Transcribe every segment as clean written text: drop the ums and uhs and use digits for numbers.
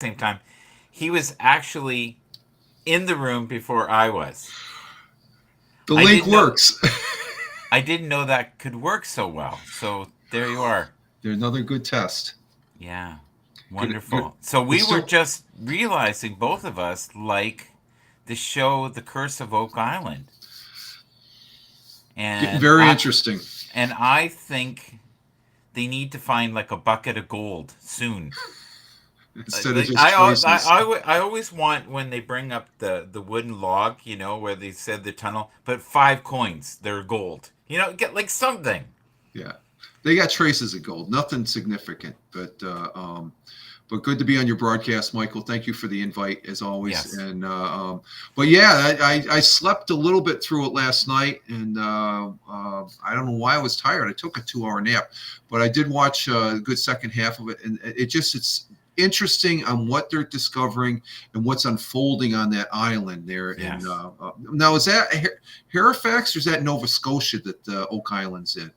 same time, he was actually in the room before I was. The I link didn't know. works. I didn't know that could work so well. So there you are. There's another good test. Yeah, Good wonderful. So we were historical. just realizing both of us like the show The Curse of Oak Island, Getting and very I interesting. and I think they need to find like a bucket of gold soon. Instead of Like just traces. I always want when they bring up the wooden log, where they said the tunnel, but 5 coins, they're gold. Get like something. Yeah, they got traces of gold. Nothing significant, but good to be on your broadcast, Michael. Thank you for the invite as always. Yes. But yeah, I slept a little bit through it last night, and I don't know why I was tired. I took a 2 hour nap, but I did watch a good second half of it, and it's interesting on what they're discovering and what's unfolding on that island there. And Yes. now, is that Halifax or is that Nova Scotia that Oak Island's in?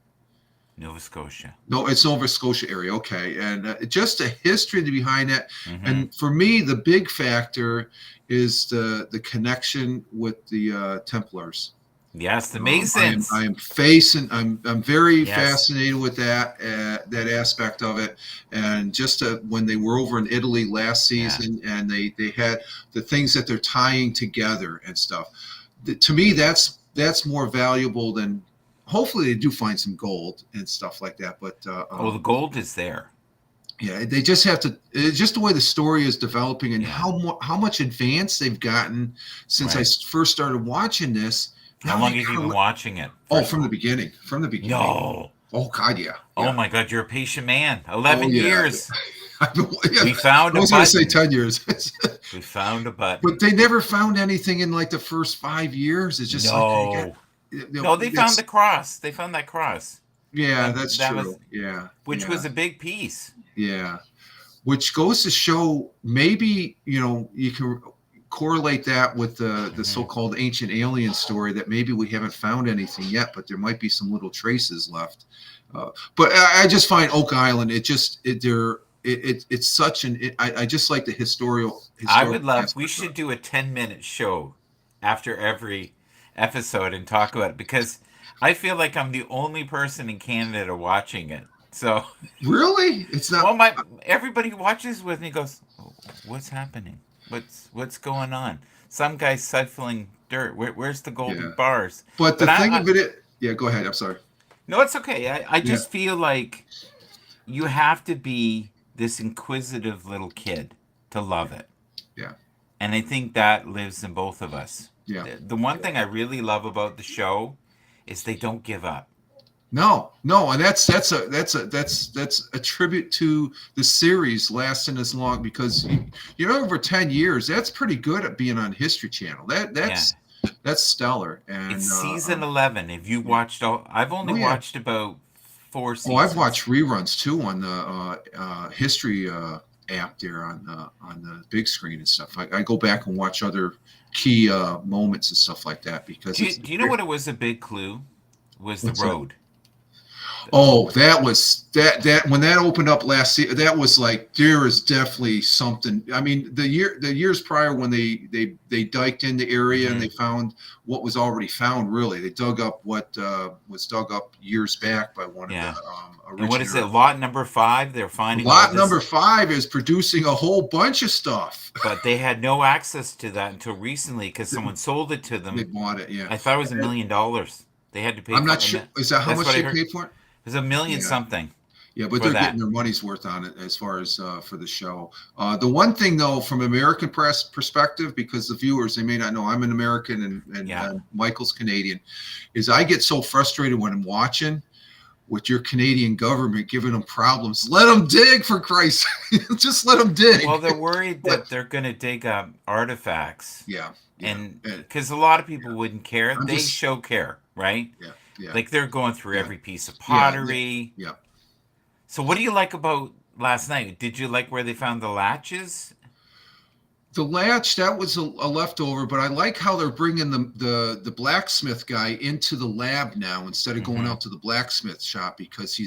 Nova Scotia. No, it's Nova Scotia area. Okay, and just the history behind that. Mm-hmm. And for me, the big factor is the connection with the Templars. Yes, the I am Masons. I am facing. I'm very Yes. fascinated with that aspect of it, and just when they were over in Italy last Yeah. season, and they had the things that they're tying together and stuff. To me, that's more valuable than. Hopefully, they do find some gold and stuff like that. But Oh, the gold is there. yeah, they just have to. It's just the way the story is developing and Yeah. how much advance they've gotten since I Right. first started watching this. How Now they long have you been got watching it? oh, First of from the all. beginning, from the beginning. No. Oh God, yeah, Oh yeah. my God, you're a patient man. Oh 11 yeah. years. Yeah, We found I a was going to say button. 10 years, We found a but button. they never found anything in like the first 5 years. It's just like they got. No. No, they found the That's cross. They found that cross. yeah, And that's that was true. Yeah, which yeah, was a big piece. yeah. Which goes to show maybe you can correlate that with the Hmm. so-called ancient alien story that maybe we haven't found anything yet, but there might be some little traces left. But I just find Oak Island. It just it there. It's such an. I just like the I would historical love we aspect of should it. do a 10-minute show after every episode and talk about it because I feel like I'm the only person in Canada watching it. So, Really, it's well, not. my everybody who watches with me goes, "Oh, what's happening? What's going on? Some guy's siphoning dirt. Where's the golden Yeah, bars?" but the But thing of it. Yeah, go ahead. I'm sorry. no, it's okay. I Yeah, just feel like you have to be this inquisitive little kid to love it. yeah, And I think that lives in both of us. yeah. The one thing I really love about the show is they don't give up. No, no, and that's a tribute to the series lasting as long because over 10 years. That's pretty good at being on History Channel. Yeah. That's stellar. It's And season 11. Have you yeah. watched all? I've only Oh yeah. watched about 4 Oh, I've watched seasons. reruns too on the History app there on the big screen and stuff. I go back and watch other key moments and stuff like that because Do you know what it was a big clue? Was the what's that? road. Oh, that was that when that opened up last year, that was like there is definitely something. I mean, the years prior when they diked in the area and Hmm. they found what was already found. Really, they dug up what was dug up years back by one of the Yeah. And what is it? originators. Lot number 5? They're finding all Lot this, number 5 is producing a whole bunch of stuff. but they had no access to that until recently because someone sold it to They them. bought it, yeah. I thought it was $1 million. They had to pay I'm for not it. sure. Is that how That's much what I they heard. paid for it? It was a million Yeah. something Yeah, but for they're getting that. their money's worth on it as far as for the show. The one thing, though, from American press perspective, because the viewers they may not know, I'm an American and Yeah. Michael's Canadian, is I get so frustrated when I'm watching with your Canadian government giving them problems. Let them dig for Christ, just let them Well, dig. they're worried But that they're going to dig up artifacts. yeah, yeah, And because a lot of people wouldn't care, I'm they just show care, right? yeah, yeah, Like they're going through yeah, every piece of yeah, pottery. yeah. So, what do you like about last night? Did you like where they found the latches? The latch that was a leftover, but I like how they're bringing the blacksmith guy into the lab now instead of going Mm-hmm. out to the blacksmith shop because he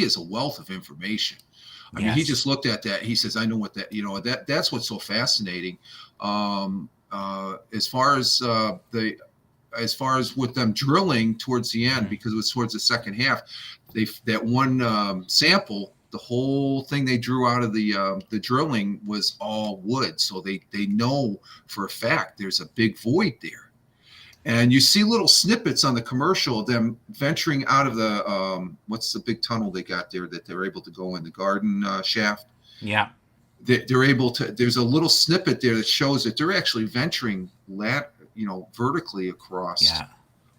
is a wealth of information. I mean, he Yes. just looked at that. He says, "I know what that. That's what's so fascinating." As far as as far as with them drilling towards the end, because it was towards the second half, that one sample, the whole thing they drew out of the drilling was all wood, so they know for a fact there's a big void there. And you see little snippets on the commercial of them venturing out of the what's the big tunnel they got there that they're able to go in, the garden shaft. Yeah. They're able to. There's a little snippet there that shows that they're actually venturing vertically across Yeah.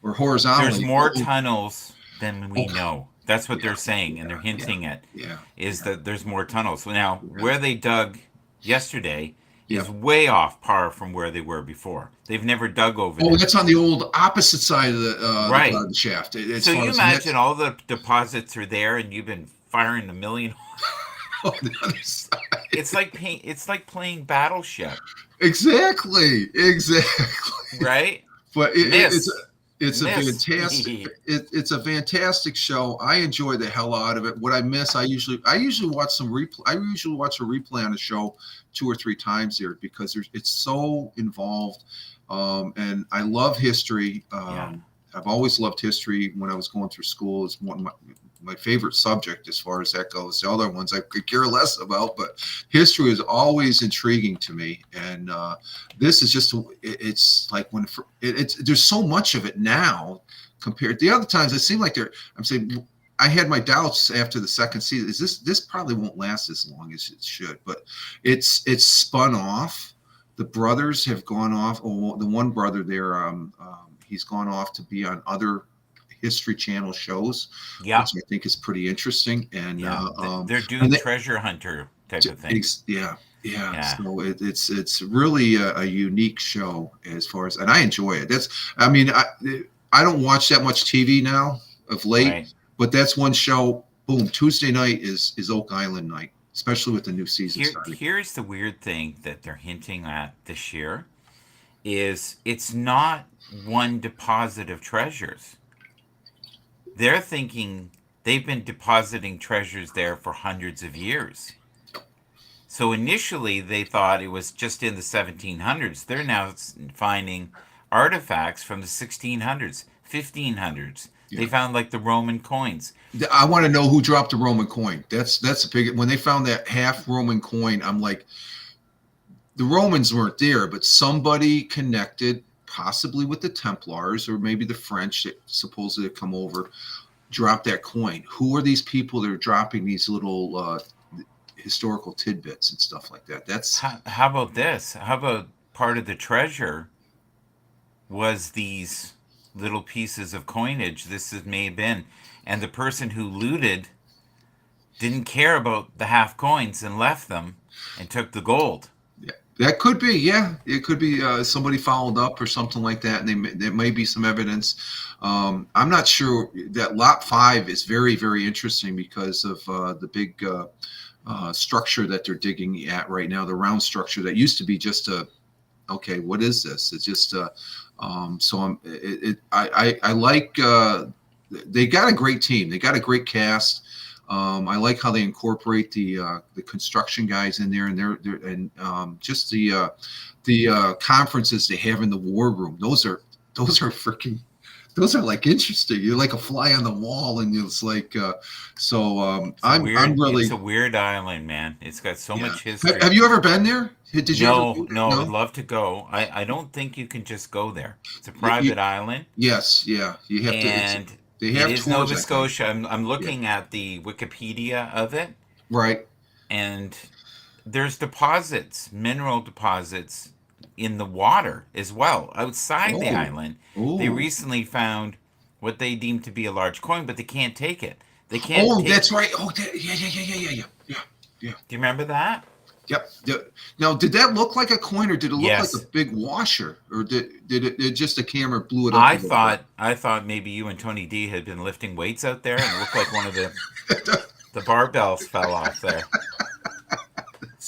or horizontally. There's more tunnels than we Oh, know. That's what yeah, they're saying, and they're yeah, hinting at yeah, is that there's more tunnels. Now, yeah, where they dug yesterday yeah. is way off par from where they were before. They've never dug over Oh, there. that's on the old opposite side of the Right. garden shaft. As So far you as imagine all the deposits are there, and you've been firing a million. on the other side. It's like it's like playing Battleship, Exactly, right? But Miss, it's a miss. fantastic it's a fantastic show. I enjoy the hell out of it. What I miss, I usually watch some replay. I usually watch a replay on a show 2 or 3 times here because it's so involved. And I love history. Yeah. I've always loved history. When I was going through school, it's one of my favorite subject as far as that goes. The other ones I could care less about, but history is always intriguing to me. And this is just it's like there's so much of it now compared to the other times. It seemed like I'm saying I had my doubts after the second season. This probably won't last as long as it should, but it's spun off. The brothers have gone off. Oh, the one brother there, he's gone off to be on other History Channel shows, Yeah. which I think is pretty interesting. And Yeah. They're doing treasure hunter type of thing. Yeah. So it's really a unique show as far as, and I enjoy it. I mean, I don't watch that much TV now of late, Right. but that's one show. Boom, Tuesday night is Oak Island night, especially with the new season starting. Here's the weird thing that they're hinting at this year is it's not one deposit of treasures. They're thinking they've been depositing treasures there for hundreds of years. So initially they thought it was just in the 1700s. They're now finding artifacts from the 1600s, 1500s. Yeah. They found like the Roman coins. I want to know who dropped the Roman coin. That's a big. When they found that half Roman coin, I'm like, the Romans weren't there, but somebody connected, possibly with the Templars or maybe the French that supposedly come over, dropped that coin. Who are these people that are dropping these little historical tidbits and stuff like that? That's how about this? How about part of the treasure was these little pieces of coinage? May have been, and the person who looted didn't care about the half coins and left them and took the gold. Yeah, that could be. Yeah, it could be somebody followed up or something like that, and there may be some evidence. I'm not sure. That lot 5 is very, very interesting because of the big structure that they're digging at right now. The round structure that used to be just okay, what is this? It's just so I like they got a great team. They got a great cast. I like how they incorporate the construction guys in there, and they're just the conferences they have in the war room. Those are like interesting. You're like a fly on the wall, and it's like I'm really. It's a weird island, man. It's got so much history. Have you ever been there? Did you? No. I'd love to go. I don't think you can just go there. It's a private island. Yes, yeah. You have and to. They have it is tours, Nova Scotia. I'm looking at the Wikipedia of it. Right. And there's deposits, mineral deposits in the water as well, outside the island. Ooh. They recently found what they deem to be a large coin, but they can't take it. They can't. Oh, that's right. Oh, yeah. Do you remember that? Yep. Now, did that look like a coin, or did it look like a big washer, or did it just the camera blew it up? I thought maybe you and Tony D had been lifting weights out there, and it looked like one of the barbells fell off there.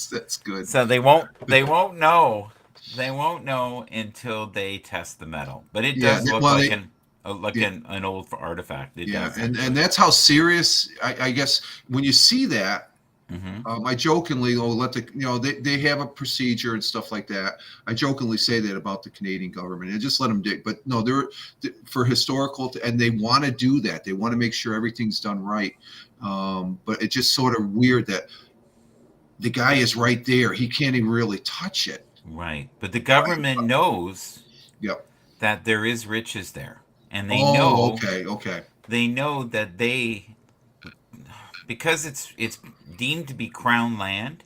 That's good. So they won't know. They won't know until they test the metal. But it does look like an old artifact. It does. And that's how serious. I guess when you see that, Mm-hmm. I jokingly, let the, they have a procedure and stuff like that. I jokingly say that about the Canadian government and just let them dig. But no, for historical, and they want to do that. They want to make sure everything's done right. But it's just sort of weird that the guy is right there. He can't even really touch it. Right. But the government knows Yep. that there is riches there. And Oh, okay. Okay. they know that because it's deemed to be crown land.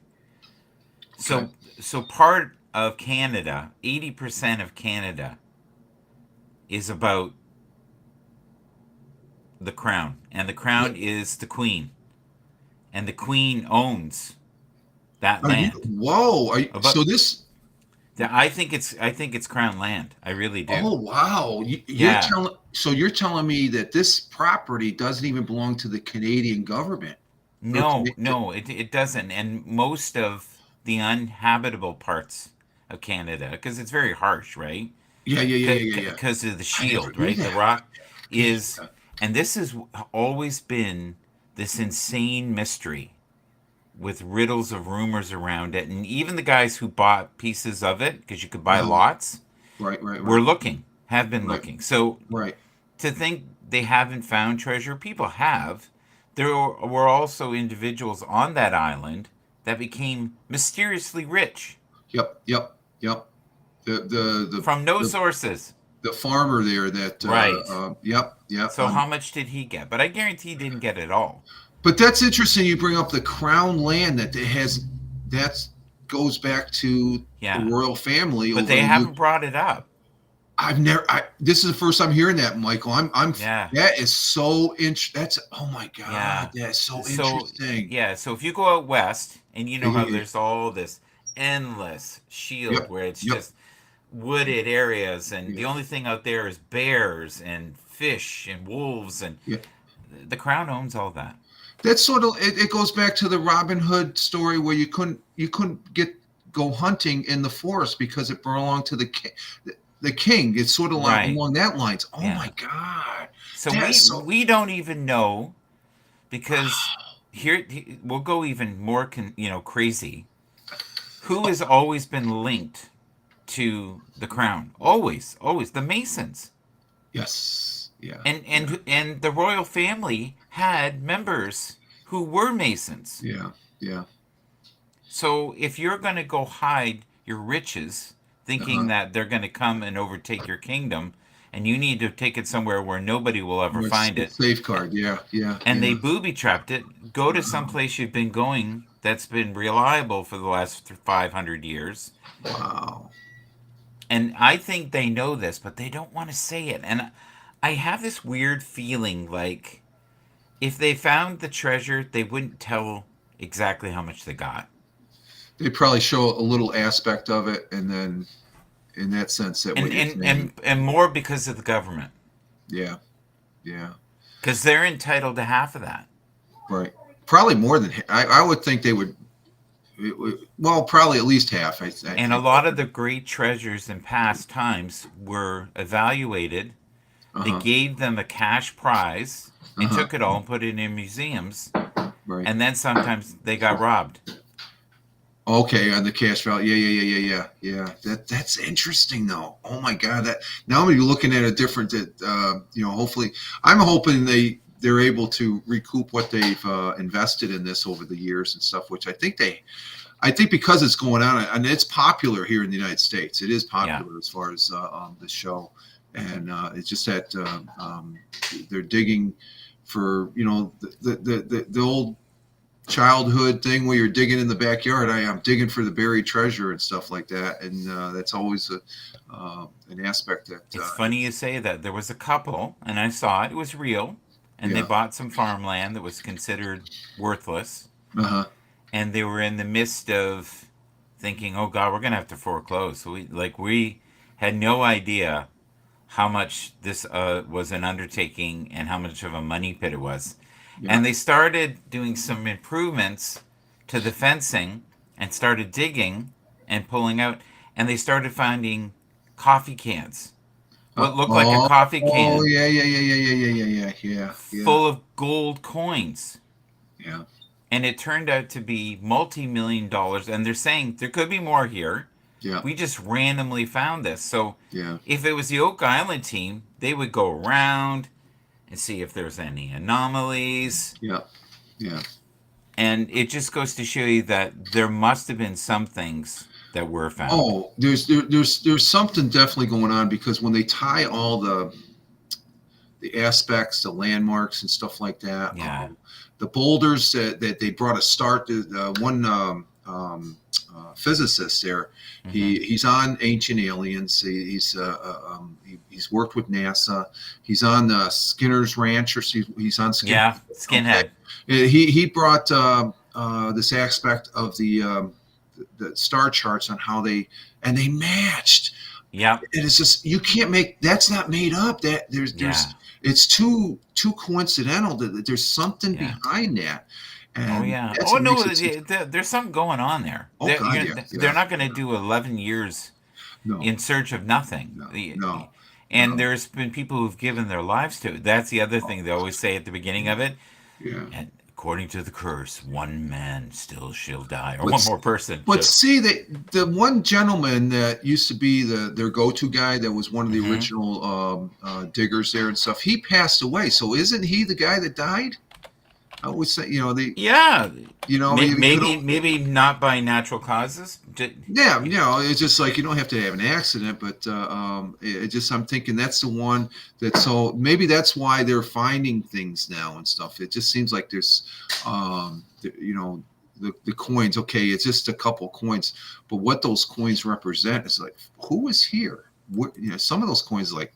Okay. So part of Canada, 80% of Canada is about the crown, and the crown Yep. is the queen, and the queen owns that Are you, land. whoa. About So this, I think it's crown land. I really do. oh, wow. Yeah. You're telling me that this property doesn't even belong to the Canadian government? Or No, no, it doesn't. And most of the uninhabitable parts of Canada, because it's very harsh, right? yeah, yeah, yeah, yeah, yeah, yeah. Because of the I never shield, knew right? The that. rock Yeah. is, and this has always been this insane mystery with riddles of rumors around it. And even the guys who bought pieces of it, because you could buy Uh-huh. lots, Right, right, were right, looking, have been right, looking. So right. to think they haven't found treasure, people have. There were also individuals on that island that became mysteriously rich Yep, yep, yep. The the the from no the, sources. the farmer there that Right. yep, yep. So how much did he get? But I guarantee he didn't get it all. But that's interesting. You bring up the crown land that it has. That goes back to the Yeah. royal family But over they the haven't brought it up. I've never. This is the first time hearing that, Michael. I'm. Yeah. That is so That's. Oh my God. Yeah. That's so So interesting. yeah, so if you go out west and you Yeah, know yeah, how yeah. there's all this endless shield Yep. where it's Yep. just wooded areas and the Yeah. only thing out there is bears and fish and wolves and Yeah. the crown owns all that. That's sort of. It goes back to the Robin Hood story where you couldn't go hunting in the forest because it belonged to the king. The king. It's sort of Right. along that lines. Oh Yeah. my God. So That's so. we don't even know because Wow. here we'll go even more crazy. Who has always been linked to the crown? Always the Masons. Yes. Yeah. And Yeah. and the royal family had members who were Masons. Yeah. Yeah. So if you're going to go hide your riches thinking Uh-huh. that they're going to come and overtake your kingdom and you need to take it somewhere where nobody will ever find it, It's safeguard. Yeah. Yeah. and they Yeah. booby trapped it, go to some Wow. place you've been going that's been reliable for the last 500 years. Wow. And I think they know this, but they don't want to say it. And I have this weird feeling like if they found the treasure, they wouldn't tell exactly how much they got. They probably show a little aspect of it, and then in that sense, that what And you're and saying. and, and more because of the government. Yeah. Yeah. Because they're entitled to half of that. Right. Probably more than I would think they would. Well, probably at least half. I And a think. lot of the great treasures in past times were evaluated. Uh They huh. gave them a cash prize Uh and huh. took it all and put it in museums. Right. And then sometimes they got robbed. Okay, on the cash value. Yeah, yeah, yeah, yeah, yeah, yeah. That's interesting though. Oh my God, that now I'm gonna be looking at a different. Hopefully, I'm hoping they're able to recoup what they've invested in this over the years and stuff. Which I think because it's going on and it's popular here in the United States. It is Yeah. popular as far as the show, and it's just that they're digging for the old childhood thing where you're digging in the backyard. I'm digging for the buried treasure and stuff like that, and that's always an aspect that It's funny you say that. There was a couple, and I saw it. It was real. And they yeah. bought some farmland that was considered worthless. Uh-huh. And they were in the midst of thinking, oh, God, we're going to have to foreclose. So we had no idea how much this was an undertaking and how much of a money pit it was. Yeah. And they started doing some improvements to the fencing and started digging and pulling out. And they started finding coffee cans. What looked like a coffee Oh can yeah, yeah, yeah, yeah, yeah, yeah, yeah, yeah, yeah, full of gold coins. yeah. and it turned out to be multi-million dollars. And they're saying there could be more here. Yeah. We just randomly found this. So Yeah. if it was the Oak Island team, they would go around and see if there's any anomalies. Yeah. Yeah. And it just goes to show you that there must have been some things that were found. Oh, there's something definitely going on, because when they tie all the aspects, the landmarks and stuff like that, Yeah. the boulders that they brought a start to, one physicist there, he's on Ancient Aliens. He's worked with NASA. He's on Skinner's Ranch, or he's on Skinner. Yeah, Skinhead. Okay. He brought this aspect of the star charts on how they matched. Yeah. It is just, you can't make, that's not made up. That there's it's too coincidental that there's something behind that. And there's something going on there. Oh, they're not going to do 11 years in search of nothing. No. And there's been people who've given their lives to it. That's the other thing they always say at the beginning of it. Yeah. And according to the curse, one man still shall die, or one more person. But see, the one gentleman that used to be their go-to guy, that was one of the original diggers there and stuff, he passed away. So isn't he the guy that died? I always say, maybe not by natural causes. Yeah, it's just like, you don't have to have an accident, but it just, I'm thinking that's the one that, so maybe that's why they're finding things now and stuff. It just seems like there's, the coins. Okay, it's just a couple coins, but what those coins represent is like, who is here? Some of those coins, like,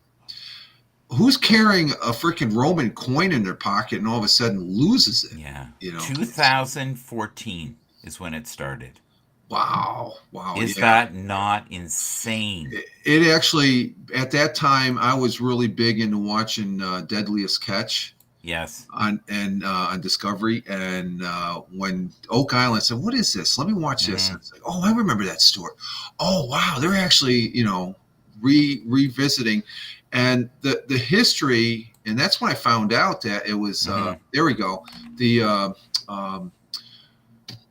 who's carrying a freaking Roman coin in their pocket and all of a sudden loses it? Yeah. 2014 is when it started. Wow. Is that not insane? It actually, at that time, I was really big into watching Deadliest Catch. Yes. On Discovery. And when Oak Island said, what is this? Let me watch this. And it's like, oh, I remember that story. Oh, wow. They're actually, revisiting. And the history, and that's when I found out that it was, there we go, the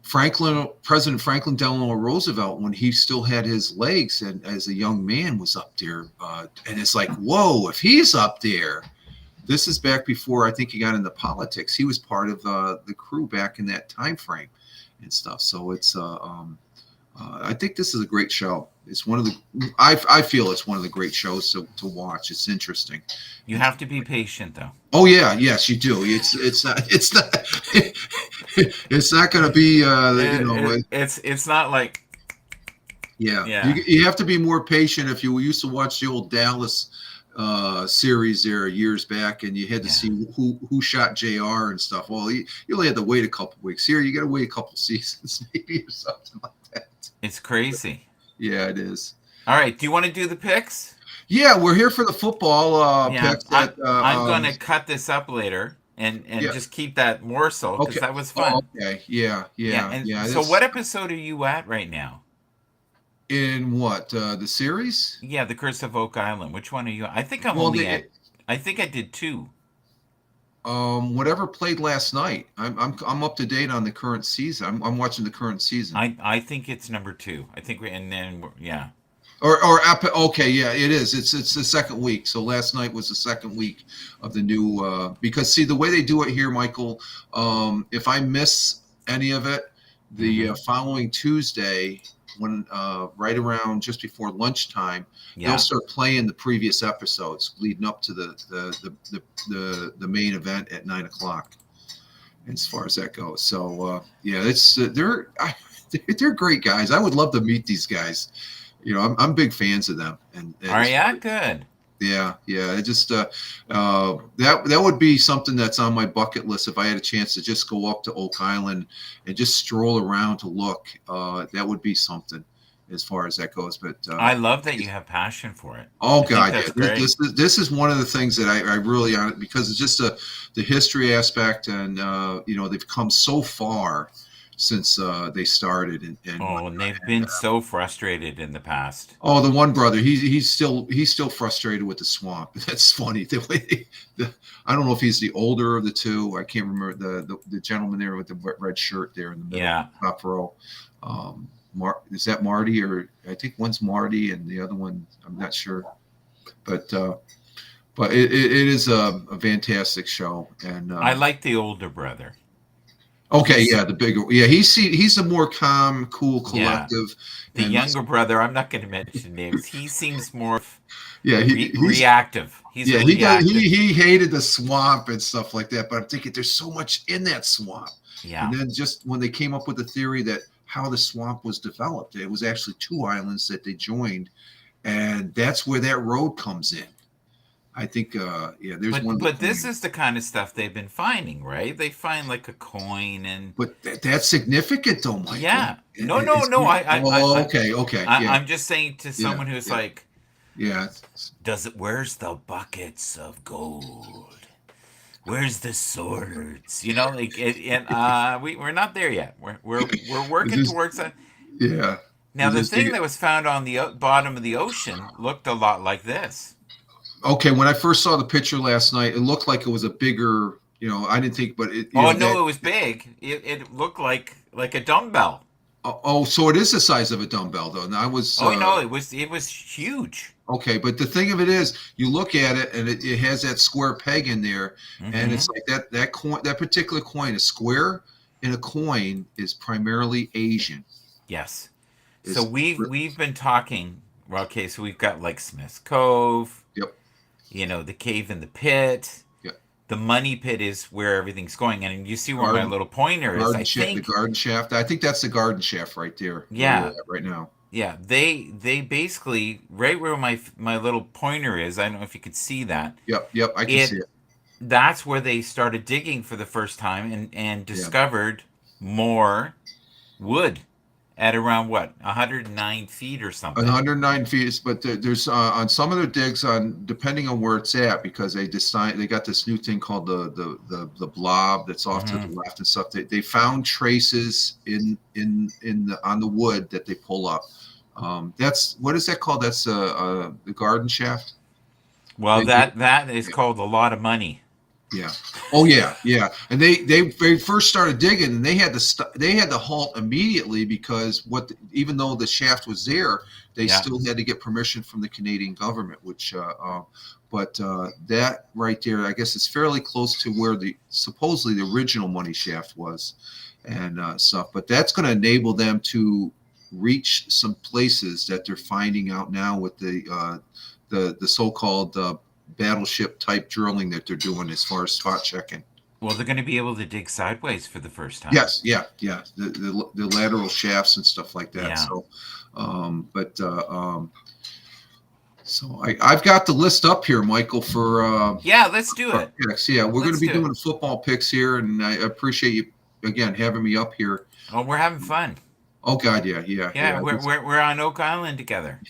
President Franklin Delano Roosevelt, when he still had his legs and as a young man, was up there. And it's like, whoa, if he's up there, this is back before I think he got into politics. He was part of the crew back in that time frame and stuff. So it's, I think this is a great show. It's one of the, I feel it's one of the great shows to watch. It's interesting. You have to be patient, though. Oh yeah, yes, you do. It's not it's not going to be it's not like You have to be more patient. If you used to watch the old Dallas series there years back, and you had to see who shot JR and stuff. Well, you only had to wait a couple weeks. Here, you got to wait a couple seasons, maybe, or something like that. It's crazy. Yeah, it is. All right. Do you want to do the picks? Yeah, we're here for the football picks. I'm going to cut this up later and just keep that morsel, because that was fun. Oh, okay. Yeah. So what episode are you at right now? In what? The series? Yeah, The Curse of Oak Island. Which one are you? I think I'm I think I did 2. Whatever played last night. I'm up to date on the current season. I'm watching the current season. I think it's number 2. I think Okay, yeah, it is. It's the second week. So last night was the second week of the new. Because see, the way they do it here, Michael. If I miss any of it, the following Tuesday, when right around just before lunchtime, they'll start playing the previous episodes leading up to the main event at 9:00. As far as that goes, so it's they're great guys. I would love to meet these guys. I'm big fans of them. And are you good? Yeah. It just that would be something that's on my bucket list. If I had a chance to just go up to Oak Island and just stroll around to look, that would be something as far as that goes. But I love that you have passion for it. Oh God, this is one of the things that I really, because it's just the history aspect, and they've come so far. since they started. And Oh, and they've been so frustrated in the past. oh, the one brother, he's still frustrated with the swamp. That's funny. The way I don't know if he's the older of the two. I can't remember the gentleman there with the red shirt there in the middle, Yeah. top row. Is that Marty, or I think one's Marty and the other one I'm not sure, but it is a fantastic show. And I like the older brother. okay, yeah, the bigger, yeah, he's a more calm, cool, collective. The and younger brother, I'm not going to mention names. He seems more yeah, he's reactive. He's yeah, reactive. he hated the swamp and stuff like that. But I'm thinking there's so much in that swamp. Yeah. And then just when they came up with the theory that how the swamp was developed, it was actually two islands that they joined, and that's where that road comes in. I think, yeah, there's one. But this is the kind of stuff they've been finding, right? They find like a coin and. But that's significant, though, Michael. Yeah. No. Okay. Yeah. I'm just saying to someone who's like. Yeah. Where's the buckets of gold? Where's the swords? You know, like, we're not there yet. We're working towards that. Yeah. Now the thing that was found on the bottom of the ocean looked a lot like this. Okay, when I first saw the picture last night, it looked like it was a bigger. I didn't think, but it. It was big. It looked like a dumbbell. Oh, so it is the size of a dumbbell, though. And I was. No, it was huge. Okay, but the thing of it is, you look at it, and it has that square peg in there, and it's like that coin, that particular coin, a square in a coin is primarily Asian. Yes. So we've been talking. Well, okay, so we've got like Smith's Cove. Yep. The cave in the pit. Yep. The money pit is where everything's going, and you see where my little pointer is. The garden shaft. I think that's the garden shaft right there. Yeah. Right now. Yeah, they basically right where my little pointer is. I don't know if you could see that. Yep, I can see it. That's where they started digging for the first time and discovered more wood at around 109 feet or something. 109 feet, but there's on some of their digs, depending on where it's at, because they got this new thing called the blob that's off to the left and stuff. They found traces on the wood that they pull up. That's, what is that called? That's the garden shaft. Well, that is called a lot of money. Yeah. Oh yeah. And they first started digging, and they had to halt immediately because even though the shaft was there, they still had to get permission from the Canadian government. Which, but that right there, I guess, is fairly close to where supposedly the original money shaft was, and stuff. But that's going to enable them to reach some places that they're finding out now with the so-called battleship type drilling that they're doing as far as spot checking. Well, they're going to be able to dig sideways for the first time. Yes, yeah. The lateral shafts and stuff like that. Yeah. So, I've got the list up here, Michael, for let's do it. Picks. Yeah, we're going to be doing football picks here, and I appreciate you again having me up here. Oh, we're having fun. Oh God, yeah. Yeah, we're on Oak Island together.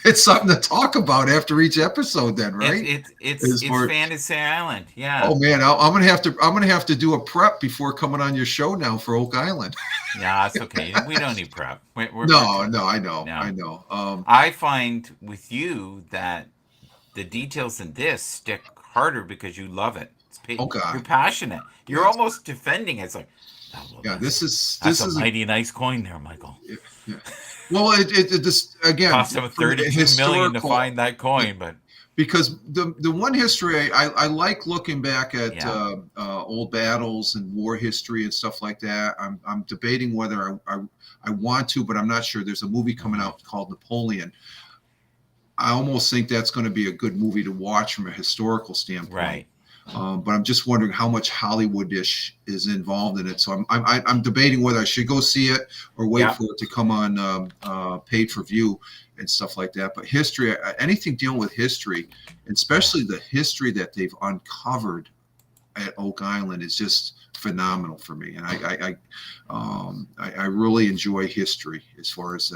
It's something to talk about after each episode, then, right? It's Fantasy Island, yeah. Oh man, I'm gonna have to do a prep before coming on your show now for Oak Island. Yeah, it's okay. We don't need prep. No, I know. I find with you that the details in this stick harder because you love it. Oh God, you're passionate. You're almost defending it. It's like, this is a mighty nice coin there, Michael. Yeah. Well, it again cost them $32 million to find that coin, but because the one history I like looking back at old battles and war history and stuff like that. I'm debating whether I want to, but I'm not sure. There's a movie coming out called Napoleon. I almost think that's going to be a good movie to watch from a historical standpoint. Right. But I'm just wondering how much Hollywood-ish is involved in it. So I'm debating whether I should go see it or wait for it to come on paid for view and stuff like that. But history, anything dealing with history, especially the history that they've uncovered at Oak Island, is just phenomenal for me. And I really enjoy history as far as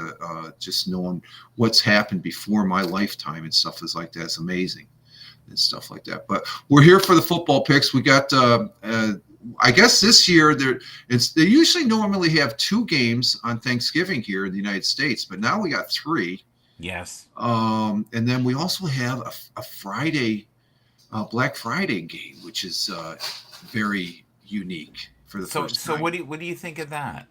just knowing what's happened before my lifetime and stuff is like that. It's amazing. And stuff like that. But we're here for the football picks. We got I guess this year they usually normally have 2 games on Thanksgiving here in the United States, but now we got 3. Yes. And then we also have a Friday, Black Friday game, which is very unique for the first So time. what do you think of that?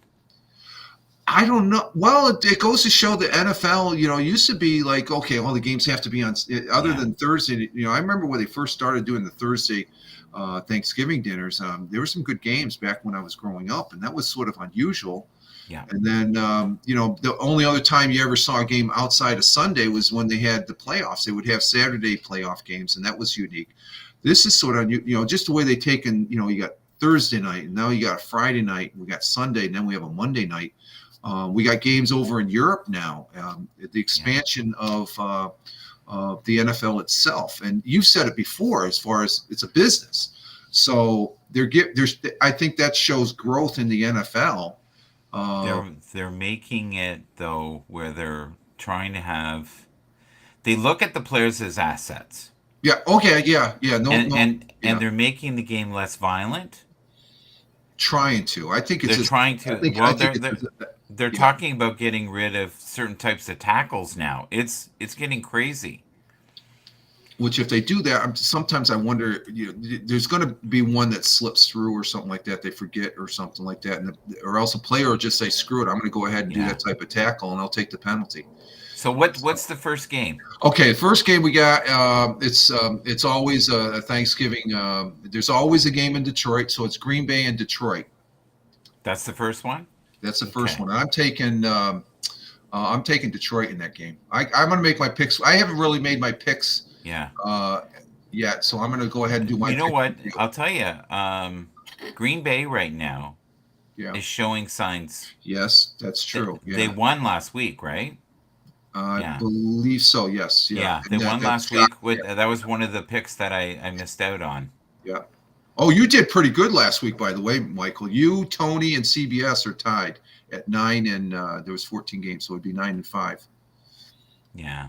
I don't know. Well, it goes to show the NFL, used to be like, okay, all the games have to be on, other than Thursday. I remember when they first started doing the Thursday Thanksgiving dinners. There were some good games back when I was growing up, and that was sort of unusual. Yeah. And then, the only other time you ever saw a game outside of Sunday was when they had the playoffs. They would have Saturday playoff games, and that was unique. This is sort of, just the way they taken, you got Thursday night, and now you got a Friday night, and we got Sunday, and then we have a Monday night. We got games over in Europe now. The expansion of the NFL itself, and you've said it before, as far as it's a business. So I think that shows growth in the NFL. They're making it though where they're trying to have. They look at the players as assets. Yeah. Okay. Yeah. Yeah. No. And they're making the game less violent. Trying to. I think they're trying to. They're talking about getting rid of certain types of tackles now. It's getting crazy. Which, if they do that, sometimes I wonder, there's going to be one that slips through or something like that. They forget or something like that, or else a player will just say, "Screw it, I'm going to go ahead and do that type of tackle, and I'll take the penalty." So what's the first game? Okay, first game we got. It's always a Thanksgiving. There's always a game in Detroit, so it's Green Bay and Detroit. That's the first one. That's the first one. I'm taking Detroit in that game. I'm going to make my picks. I haven't really made my picks. Yeah. Yet, so I'm going to go ahead and do my. You know what? I'll tell you. Green Bay right now is showing signs. Yes, that's true. They won last week, right? I believe so. Yes. Yeah, they won last week. That was one of the picks that I missed out on. Yeah. Oh, you did pretty good last week, by the way, Michael. You, Tony, and CBS are tied at 9, and there was 14 games, so it'd be 9-5. Yeah.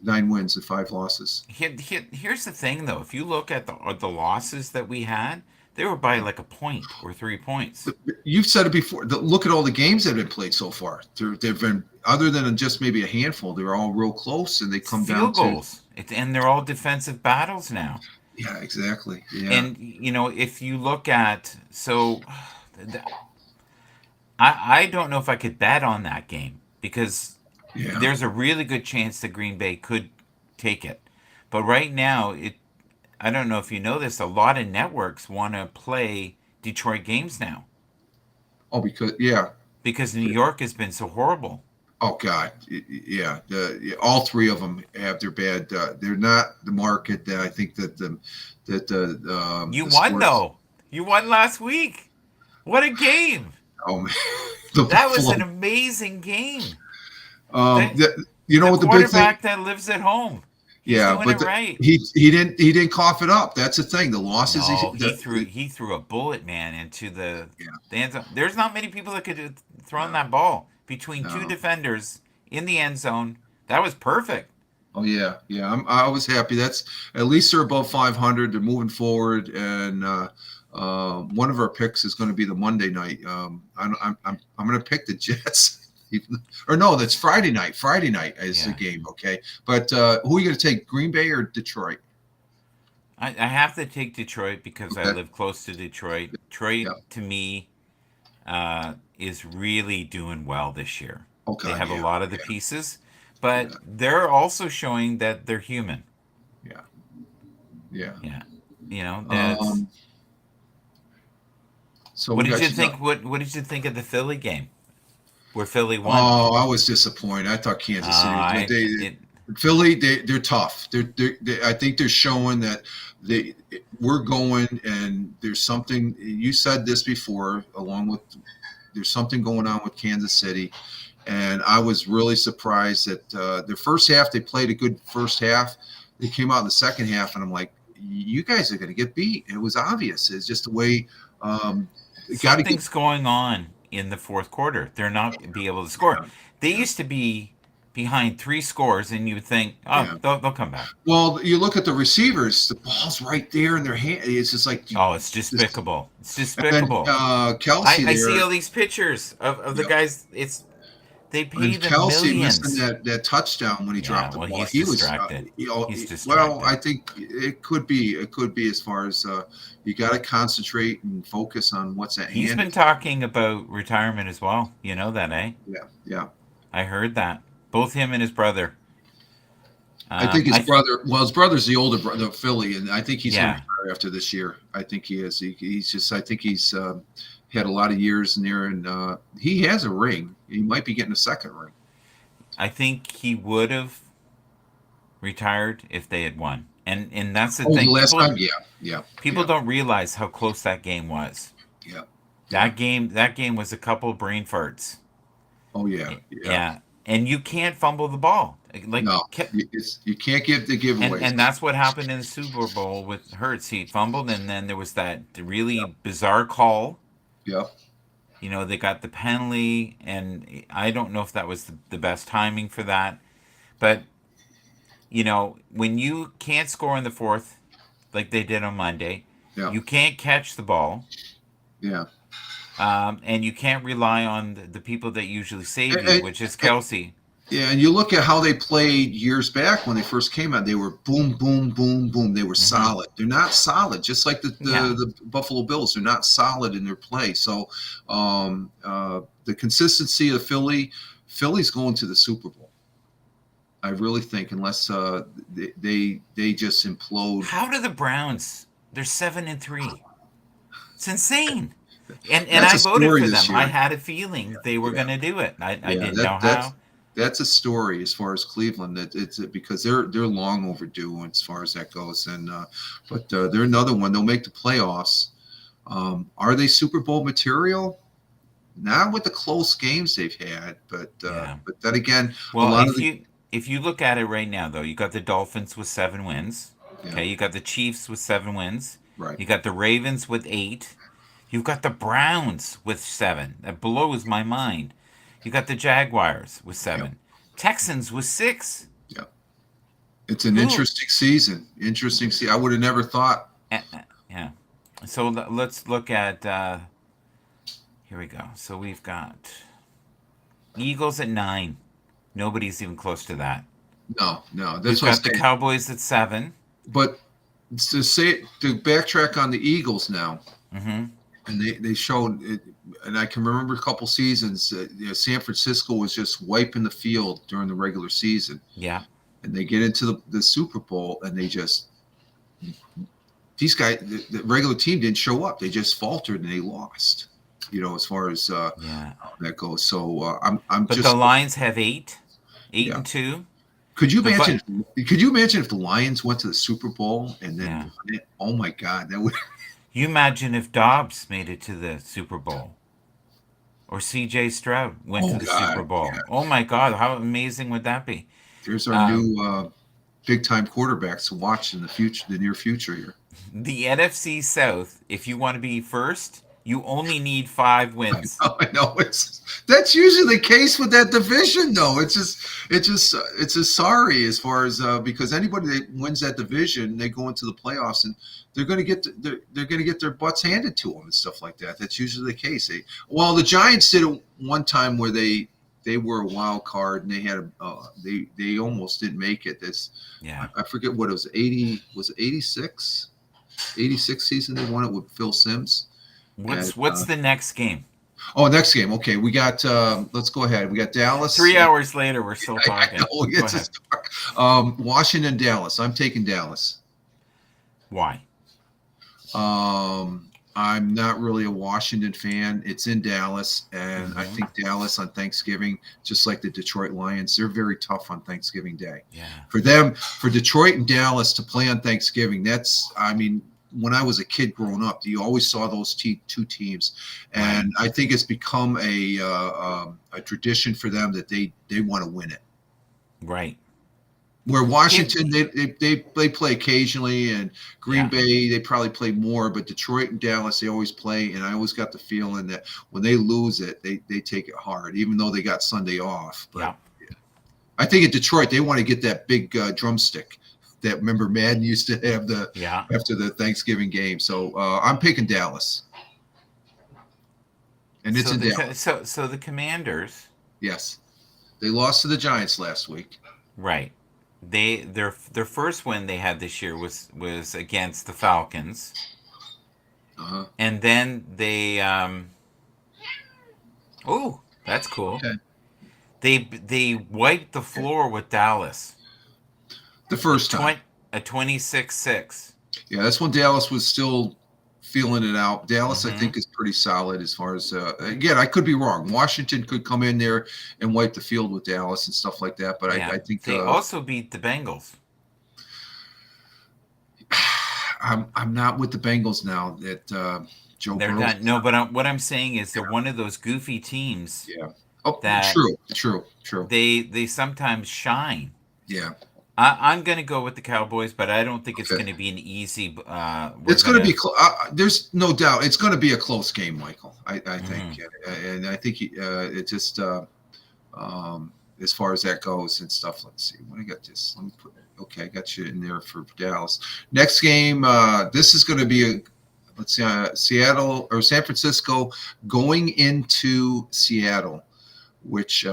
9 wins and 5 losses. Here's the thing, though. If you look at the losses that we had, they were by like a point or 3 points. You've said it before. Look at all the games that have been played so far. They've been, other than just maybe a handful, they're all real close, and they come down to field goals. And they're all defensive battles now. Yeah, exactly. Yeah. And if you look at I don't know if I could bet on that game because there's a really good chance that Green Bay could take it. But right now, I don't know if you know this, a lot of networks want to play Detroit games now. Oh, because New York has been so horrible. Oh God, yeah. All 3 of them have their bad. They're not the market that I think that you won though. You won last week. What a game! Oh man, that was an amazing game. The quarterback that lives at home. He's doing it right. He didn't cough it up. That's the thing. The losses. No, he threw a bullet, man, into the end zone. There's not many people that could have thrown that ball between 2 defenders in the end zone. That was perfect. Oh yeah. I was happy. That's at least they're above 500. They're moving forward, and one of our picks is going to be the Monday night. I'm going to pick the Jets. Or no, that's Friday night. Friday night is the game, okay? But who are you going to take, Green Bay or Detroit? I have to take Detroit because I live close to Detroit. Detroit, to me, is really doing well this year. Okay, they have a lot of the pieces, but they're also showing that they're human. Yeah. That's... So what did you think? What did you think of the Philly game? Where Philly won. Oh, I was disappointed. I thought Kansas City. Philly, they're tough. I think they're showing that we're going, and there's something. You said this before, along with there's something going on with Kansas City, and I was really surprised that the first half they played a good first half. They came out in the second half, and I'm like, you guys are going to get beat. It was obvious. It's just the way. Something's going on in the fourth quarter. They're not be able to score. They used to be behind 3 scores, and you would think, oh, Yeah. they'll come back. Well, you look at the receivers; the ball's right there in their hand. It's just like, Oh, it's this, despicable. It's and then despicable. Kelsey I see there. all these pictures of the Yep. guys. They pay And them Kelsey missing millions. that touchdown when he Yeah, dropped the well, ball. he's He was, distracted. He's well, distracted. I think it could be as far as you got to concentrate and focus on what's at He's hand. been talking about retirement as well. You know that, eh? Yeah, yeah. I heard that. Both him and his brother. I think his brother's the older brother of Philly, and I think he's going to retire after this year. I think he is. He's just, I think he's had a lot of years in there, and he has a ring. He might be getting a second ring. I think he would have retired if they had won. And that's the thing. The last time, yeah. People don't realize how close that game was. Yeah. That game was a couple brain farts. Oh yeah. And you can't fumble the ball. Like, no, you can't give the giveaways. And that's what happened in the Super Bowl with Hurts. He fumbled, and then there was that really bizarre call. Yeah. You know, they got the penalty, and I don't know if that was the best timing for that. But, you know, when you can't score in the fourth, like they did on Monday, you can't catch the ball. Yeah. And you can't rely on the people that usually save you, which is Kelsey. Yeah, and you look at how they played years back when they first came out. They were boom, boom, boom, boom. They were solid. They're not solid, just like the Buffalo Bills. They're not solid in their play. So the consistency of Philly's going to the Super Bowl. I really think, unless they just implode. How do the Browns? They're 7-3. It's insane. And I voted for them. I had a feeling they were going to do it. I didn't know how. That's a story as far as Cleveland. It's because they're long overdue as far as that goes. And but they're another one. They'll make the playoffs. Are they Super Bowl material? Not with the close games they've had, but then again, well, if you look at it right now, though, you got the Dolphins with 7 wins. Yeah. Okay, you got the Chiefs with 7 wins. Right. You got the Ravens with 8. You've got the Browns with 7. That blows my mind. You got the Jaguars with 7. Yep. Texans with 6. Yeah. It's an interesting season. I would have never thought. Yeah. So let's look at, here we go. So we've got Eagles at 9. Nobody's even close to that. No. We've got the Cowboys at 7. But to backtrack on the Eagles now, and they showed it, and I can remember a couple seasons. San Francisco was just wiping the field during the regular season. Yeah, and they get into the Super Bowl, and these guys, the regular team didn't show up. They just faltered and they lost. You know, as far as that goes. So But the Lions have 8-2. Could you imagine? Could you imagine if the Lions went to the Super Bowl and then won it? Oh my God, that would. You imagine if Dobbs made it to the Super Bowl, or C.J. Stroud went to the Super Bowl. Yeah. Oh my God, how amazing would that be? There's our new big-time quarterbacks to watch in the near future here. The NFC South, if you want to be first, you only need 5 wins. I know. That's usually the case with that division, though. It's just sorry as far as because anybody that wins that division, they go into the playoffs and they're going to get their butts handed to them and stuff like that. That's usually the case. The Giants did it one time where they were a wild card and they had they almost didn't make it. I forget what it was. 86 season they won it with Phil Simms. What's the next game? Oh, next game. Okay, we got. Let's go ahead. We got Dallas. 3 hours later, we're still talking. Washington, Dallas. I'm taking Dallas. Why? I'm not really a Washington fan. It's in Dallas, and I think Dallas on Thanksgiving, just like the Detroit Lions, they're very tough on Thanksgiving Day. Yeah. For Detroit and Dallas to play on Thanksgiving, when I was a kid growing up, you always saw those two teams, and I think it's become a tradition for them that they want to win it. Right. Where Washington, they play occasionally, and Green Bay, they probably play more, but Detroit and Dallas, they always play, and I always got the feeling that when they lose it, they take it hard, even though they got Sunday off. But I think at Detroit they want to get that big drumstick that remember Madden used to have the Yeah. after the Thanksgiving game. So I'm picking Dallas, and it's So in the Dallas. so the Commanders, Yes, they lost to the Giants last week. right? Their first win they had this year was against the Falcons, Uh-huh. and then they oh, that's cool. Okay. They wiped the floor with Dallas. The first time. A 26-6. Yeah, that's when Dallas was still feeling it out. Dallas, I Mhm. think, is pretty solid as far as again. I could be wrong. Washington could come in there and wipe the field with Dallas and stuff like that. But Yeah. I think They also beat the Bengals. I'm not with the Bengals now. That Joe They're Burrow. not. No, but what I'm saying is they're one of those goofy teams Yeah. Oh, that true. they sometimes shine. Yeah. I'm going to go with the Cowboys, but I don't think it's Okay. going to be an easy. It's going to be. There's no doubt. It's going to be a close game, Michael. I think, and I think it just as far as that goes and stuff. Let's see. What I got this. Let me put. Okay, I got you in there for Dallas. Next game. This is going to be a. Let's see. Seattle or San Francisco going into Seattle, which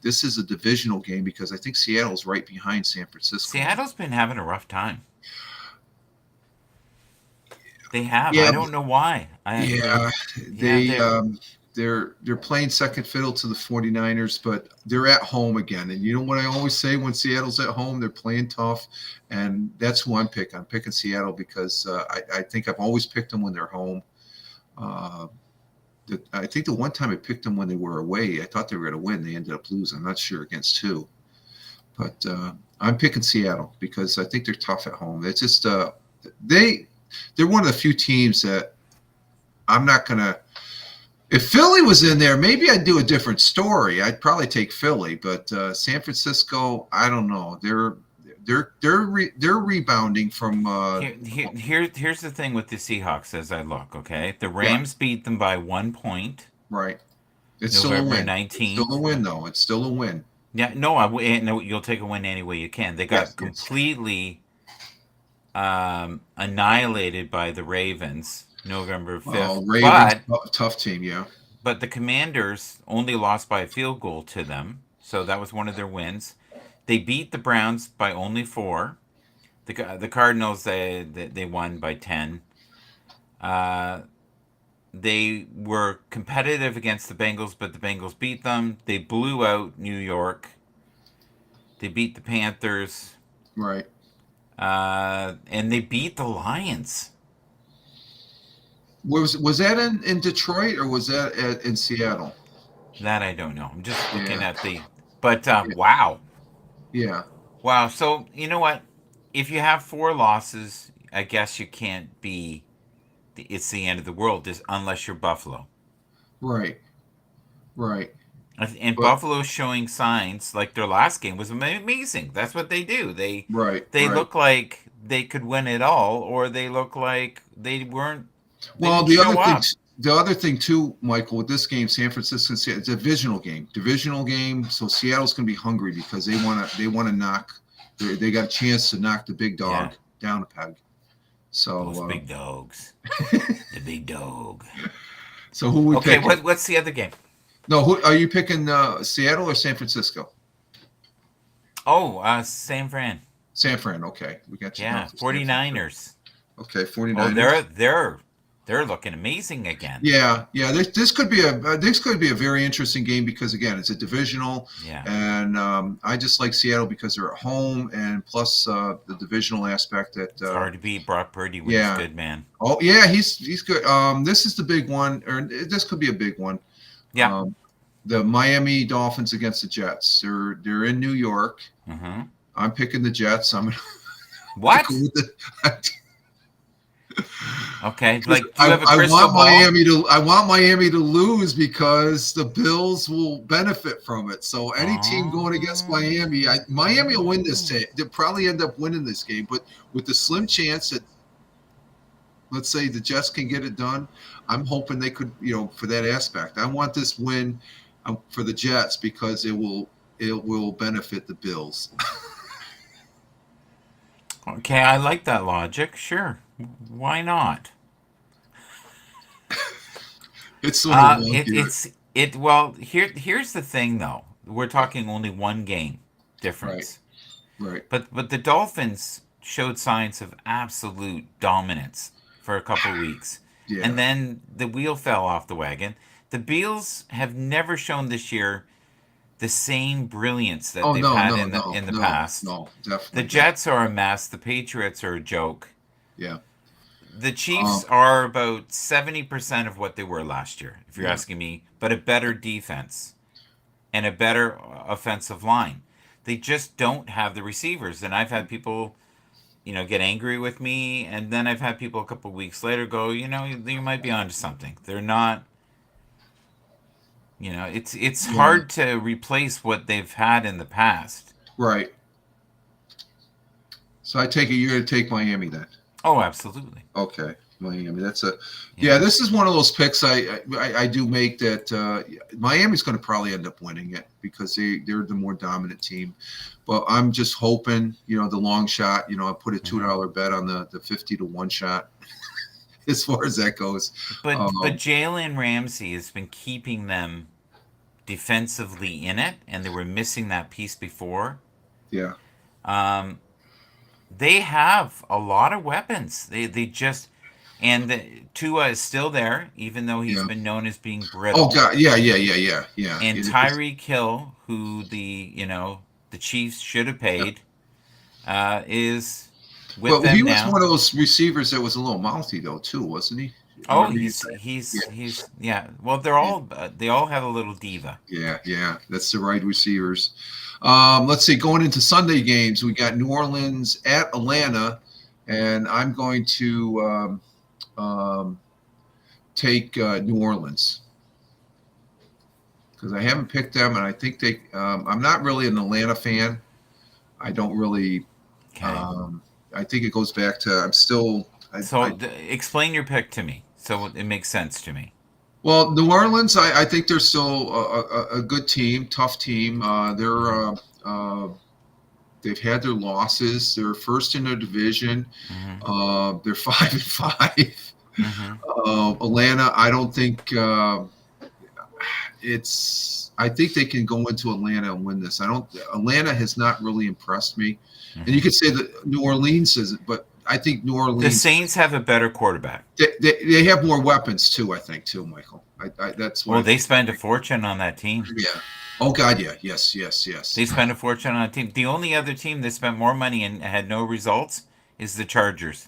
this is a divisional game because I think Seattle's right behind San Francisco. Seattle's been having a rough time. They have. Yeah, I don't know why. They're playing second fiddle to the 49ers, but they're at home again. And you know what I always say when Seattle's at home, they're playing tough. And that's who I'm picking. I'm picking Seattle because I think I've always picked them when they're home. I think the one time I picked them when they were away, I thought they were going to win. They ended up losing. I'm not sure against who. But I'm picking Seattle because I think they're tough at home. It's just they're one of the few teams that I'm not going to. If Philly was in there, maybe I'd do a different story. I'd probably take Philly, but San Francisco, I don't know. They're rebounding from. Here's the thing with the Seahawks as I look. Okay, the Rams beat them by 1 point. Right. It's November still a win. 19th. It's still a win, though. It's still a win. Yeah, no, no, you'll take a win any way you can. They got completely annihilated by the Ravens November 5th. Ravens, tough team, yeah. But the Commanders only lost by a field goal to them, so that was one of their wins. They beat the Browns by only 4. The Cardinals, they won by 10. They were competitive against the Bengals, but the Bengals beat them. They blew out New York. They beat the Panthers. Right. And they beat the Lions. Was that in Detroit or was that in Seattle? That I don't know. I'm just looking at the. But wow. Yeah. Wow. So you know what? If you have 4 losses, I guess you can't be. It's the end of the world, unless you're Buffalo. Right. And Buffalo's showing signs like their last game was amazing. That's what they do. They look like they could win it all, or they look like they weren't. Well, the other thing too, Michael, with this game, San Francisco, it's a divisional game. So Seattle's going to be hungry because they want to knock. They got a chance to knock the big dog down a peg. So those big dogs, the big dog. So who we picking? What's the other game? No, who are you picking? Seattle or San Francisco? Oh, San Fran. San Fran. Okay, we got you. Yeah, 49ers. Okay, 49ers. Oh, they're looking amazing again. Yeah. This could be a very interesting game because again, it's a divisional. Yeah. And I just like Seattle because they're at home, and plus the divisional aspect that. It's hard to beat Brock Purdy when he's good, man. Oh yeah, he's good. This is the big one, or this could be a big one. Yeah. The Miami Dolphins against the Jets. They're in New York. Mm-hmm. I'm picking the Jets. What? Okay, like do you have a crystal ball? I want Miami to lose because the Bills will benefit from it. So any team going against Miami, Miami will win this day. They'll probably end up winning this game, but with the slim chance that, let's say, the Jets can get it done, I'm hoping they could, for that aspect. I want this win for the Jets because it will it will benefit the Bills. Okay, I like that logic. Sure. Why not? It's sort of It wonky. it's it well, here's the thing though. We're talking only one game Right, difference. right. But the Dolphins showed signs of absolute dominance for a couple weeks. And Yeah. then the wheel fell off the wagon. The Bills have never shown this year the same brilliance that Oh they've no, had no, no, in the no, past. no. The Definitely, definitely. Jets are a mess. The Patriots are a joke. Yeah. The Chiefs Um, are about 70% of what they were last year, if you're yeah. asking me, but a better defense and a better offensive line. They just don't have the receivers. And I've had people, get angry with me. And then I've had people a couple of weeks later go, you might be onto something. They're not, it's Yeah. hard to replace what they've had in the past. Right. So I take it you're going to take Miami then. Oh, absolutely. Okay, Miami. That's a Yeah. yeah. This is one of those picks I do make that Miami's going to probably end up winning it because they're the more dominant team. But I'm just hoping, the long shot. I put a Mhm. $2 bet on the 50-1 shot as far as that goes. But Um, Jalen Ramsey has been keeping them defensively in it, and they were missing that piece before. yeah. Um, they have a lot of weapons. They just and Tua is still there, even though he's Yeah. been known as being Oh brittle. God. Yeah. Yeah. Yeah. Yeah. Yeah. And It is. Tyreek Hill, who the Chiefs should have Yeah. paid, is with But he them was now. one of those receivers that was a little mouthy though too, wasn't he? You Oh, remember you he's saying? he's Yeah. he's yeah. Well, they all have a little diva. Yeah, yeah, that's the right receivers. Let's see, going into Sunday games, we got New Orleans at Atlanta, and I'm going to take New Orleans because I haven't picked them, and I think they. I'm not really an Atlanta fan. I don't really. Okay. Um, I think it goes back to I'm still. So explain your pick to me, so it makes sense to me. Well, New Orleans, I think they're still a good team, tough team. Hmm. They've had their losses. They're first in their division. Hmm. They're 5-5. Hmm. Atlanta, I don't think it's. I think they can go into Atlanta and win this. I don't. Atlanta has not really impressed me, and you Hmm. could say that New Orleans isn't, but I think New The Orleans Saints have a better quarterback. they have more weapons too. I think too, Michael. That's what Well, I they think. spend a fortune on that team. Yeah. Oh God, yeah. Yes, yes, yes. They spent a fortune on a team. The only other team that spent more money and had no results is the Chargers.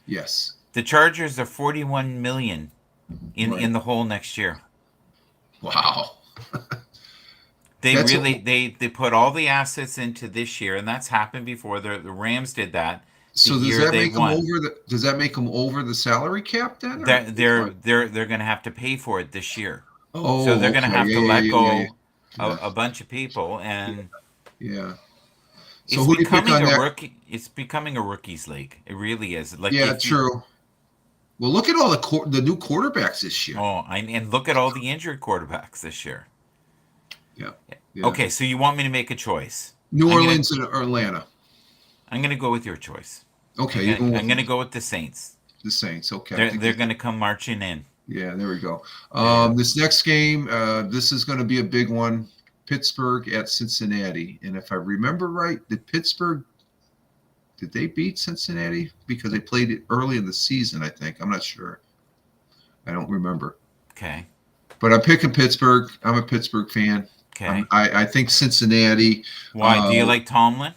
Yes. The Chargers are 41 million Right. in the hole next year. Wow. They That's really they put all the assets into this year, and that's happened before. The Rams did that the so. Does year that they make them won. over the? Does that make them over the salary cap then, or They're what? they're going to have to pay for it this year. So they're Oh, going to okay. have Yeah, to yeah, let yeah, yeah, yeah. go Yeah, a bunch of people, yeah, and yeah. So it's who do you pick becoming on a that? rookie. It's becoming a rookies league. It really is. Like Yeah, if you true. Well, look at all the new quarterbacks this year. and look at all the injured quarterbacks this year. Yeah, yeah. Okay, so you want me to make a choice? New I'm gonna Orleans or Atlanta. I'm gonna go with your choice. Okay, you're going I'm with gonna go with the Saints. the Saints. Okay, I think They're you. gonna come marching in. Yeah, there we go. Yeah. This next game, this is going to be a big one. Pittsburgh at Cincinnati, and if I remember right, did they beat Cincinnati because they played it early in the season? I think I'm not sure. I don't remember, Okay. but I'm picking Pittsburgh. I'm a Pittsburgh fan. Okay. I think Cincinnati. Why? Do Uh, you like Tomlin?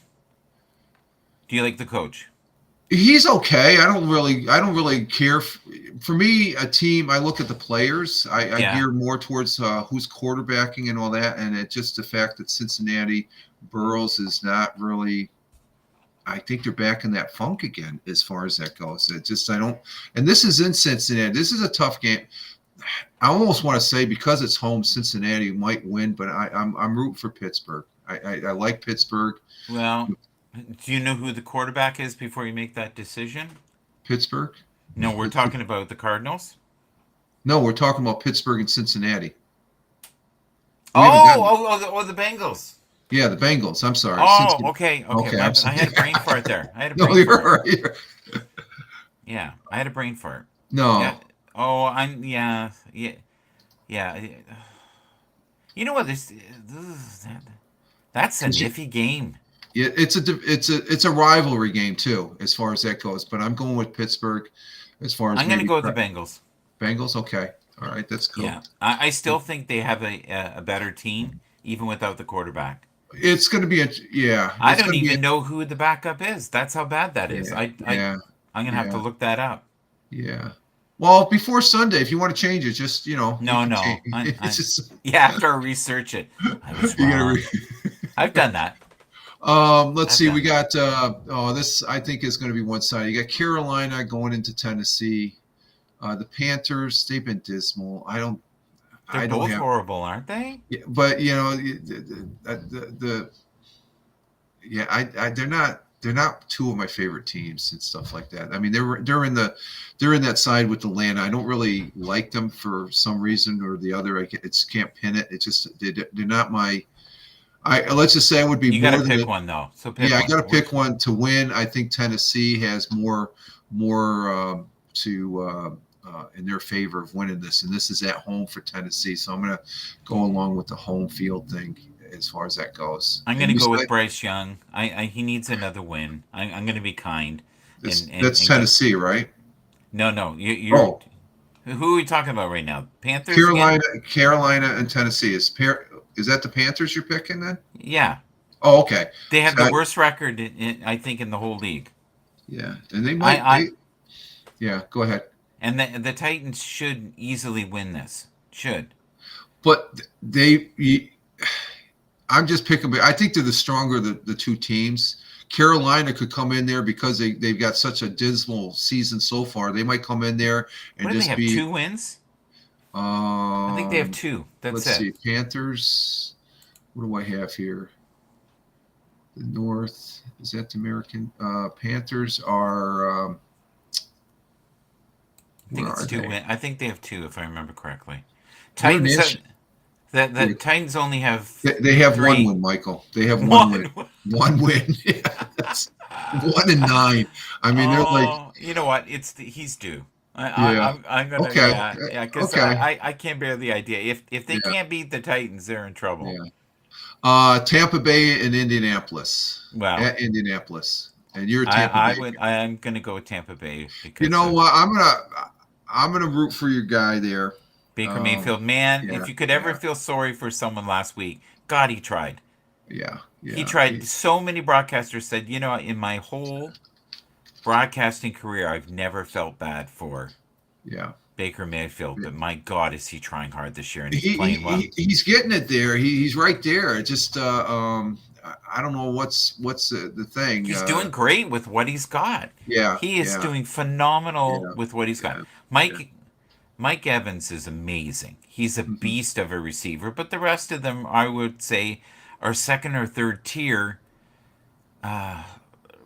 Do you like the coach? he's okay. I don't really care. For me, a team. I look at the players. I Yeah. gear more towards who's quarterbacking and all that, and it just the fact that Cincinnati Burrows is not really. I think they're back in that funk again as far as that goes. It just I don't. And this is in Cincinnati. This is a tough game. I almost want to say because it's home, Cincinnati might win, but I'm rooting for Pittsburgh. I like Pittsburgh. Well, do you know who the quarterback is before you make that decision? Pittsburgh. No, we're talking about the Cardinals. No, we're talking about Pittsburgh and Cincinnati. We haven't Oh, gotten. the Bengals. Yeah, the Bengals. I'm sorry. Oh, Cincinnati. okay, okay. Okay, I'm I sorry. had a brain fart there. I had a No, brain you're fart. all right. Yeah, I had a brain fart. Yeah. No. Oh, I'm yeah, yeah, yeah. You know what? That's a 'Cause nifty game. yeah, it's a rivalry game too, as far as that goes. But I'm going with Pittsburgh, as far as I'm gonna maybe go with the Bengals. Bengals. Okay, all right, that's cool. Yeah, I still think they have a better team even without the quarterback. It's going to be a yeah. I It's don't going to be a, even know who the backup is. That's how bad that is. yeah, yeah, I'm gonna have to yeah, look that up. yeah. Well, before Sunday, if you want to change it, just you No, can change. no. It's just Yeah, after I research it, I was you got to. wrong. I've done that. Let's I've see. We done that. got this. I think is going to be one sided. You got Carolina going into Tennessee. The Panthers. They've been dismal. They're I don't both have. horrible, aren't they? Yeah, but the yeah, they're not two of my favorite teams and stuff like that. I mean, they're in that side with Atlanta. I don't really like them for some reason or the other. It's can't pin it. It's just they're not my. I let's just say I would be You got more to than pick one though. So pick yeah. I one. got to pick one to win. I think Tennessee has more to in their favor of winning this, and this is at home for Tennessee. So I'm going to go along with the home field thing as far as that goes. I'm And gonna you go with said Bryce Young. He needs another win. I'm gonna be kind this that's and give. Tennessee, right? No, no. You're Oh, who are we talking about right now? Panthers again? Carolina, and Tennessee is that the Panthers you're picking then? Yeah, Oh, okay. they have So the worst record I think in the whole league. yeah, and they I might I yeah. Go ahead. and the Titans should easily win this. Should. But I'm just picking. I think they're the stronger the two teams. Carolina could come in there because they've got such a dismal season so far. They might come in there and What do they just have? be. 2 wins? I think they have Um, two. That's let's it. see, Panthers. What do I have here? The North is that the American Panthers are. I think Where it's are two they? win. I think they have two if I remember correctly. They're Titans have, national. the Titans only have They have one three. win, Michael. They have one win. One. One win. Yeah, that's 1-9. I mean, they're like, Oh, you know what? He's due. yeah, I'm gonna okay, yeah because okay, I can't bear the idea if they yeah, can't beat the Titans they're in trouble. yeah. Tampa Bay and Indianapolis Well, at Indianapolis, and you're a Tampa Bay guy. I'm gonna go with Tampa Bay You because know of what? I'm gonna root for your guy there. Baker Um, Mayfield. Man, yeah, if you could ever yeah, feel sorry for someone last week, God, he tried. yeah, He yeah, tried. So many broadcasters said, you know, in my whole broadcasting career, I've never felt bad for yeah. Baker Mayfield, but my God, is he trying hard this year and he's He, playing well. he's getting it there. He's right there. It just I don't know what's the thing. He's doing great with what he's got. Yeah, He is yeah, doing phenomenal yeah, with what he's got. yeah, yeah. Mike Evans is amazing. He's a Mhm. beast of a receiver, but the rest of them, I would say, are second or third tier uh,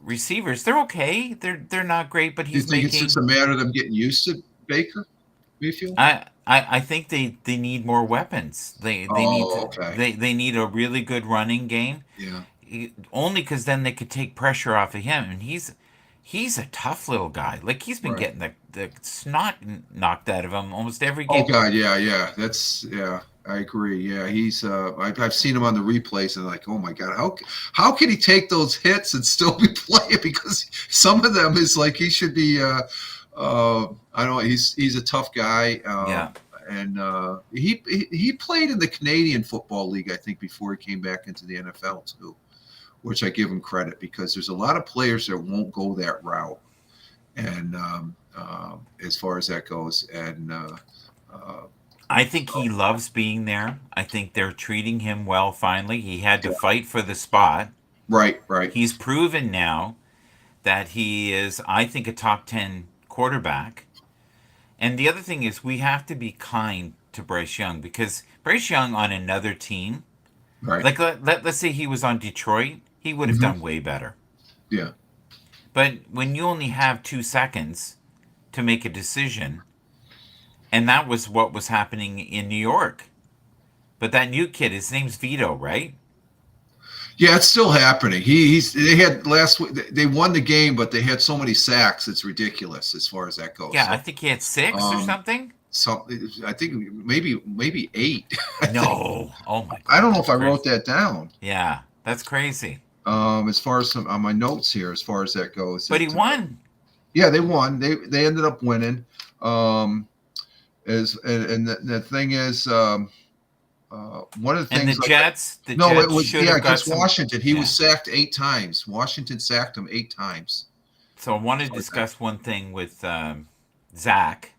receivers. They're okay. They're not great, but Do you he's think it's just making. a matter of them getting used to Baker Mayfield? I think they need more weapons. They need Oh, okay. they need a really good running game. Yeah, Only because then they could take pressure off of him, and he's a tough little guy. Like he's been right. getting the snot knocked out of him almost every Oh game. God, yeah, yeah. That's yeah. I agree. Yeah, he's. I've seen him on the replays and like, oh my God, how can he take those hits and still be playing? Because some of them is like he should be. I don't know. He's a tough guy. Yeah, And he played in the Canadian Football League, I think, before he came back into the NFL too, which I give him credit because there's a lot of players that won't go that route, and as far as that goes, and uh, I think he loves being there. I think they're treating him well. Finally, he had to yeah, fight for the spot. right, right, He's proven now that he is, I think, a top 10 quarterback. And the other thing is, we have to be kind to Bryce Young because Bryce Young on another team, right, like let's say he was on Detroit, he would have hmm done way better. yeah, But when you only have 2 seconds to make a decision, and that was what was happening in New York. But that new kid, his name's Vito, right? Yeah, it's still happening. They had last week. They won the game, but they had so many sacks. It's ridiculous as far as that goes. Yeah, I So, think he had 6 or um, something. so I think maybe 8. I think. No. Oh my I God, don't know if that's I wrote crazy. that down. Yeah, that's crazy. As far as some on my notes here, as far as that goes, But he won. yeah, they won. They ended up winning. Um, and the thing is, one of the And the things like Jets, the no, it Jets was should yeah have got against some. Washington. He Yeah. was sacked 8 times. Washington sacked him 8 times. So I want to So that, discuss one thing with Zach.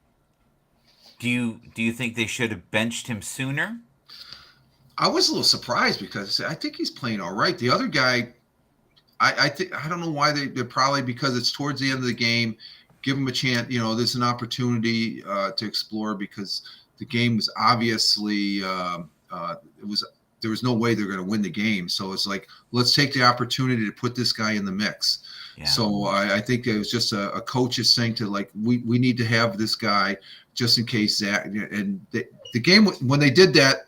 Do you think they should have benched him sooner? I was a little surprised because I think he's playing all right. The other guy, I think I don't know why they're probably because it's towards the end of the game. Give him a chance. There's an opportunity to explore because the game was obviously it was there was no way they're going to win the game. So it's like let's take the opportunity to put this guy in the mix. Yeah. So I think it was just a coach is saying to like we need to have this guy just in case that and the game when they did that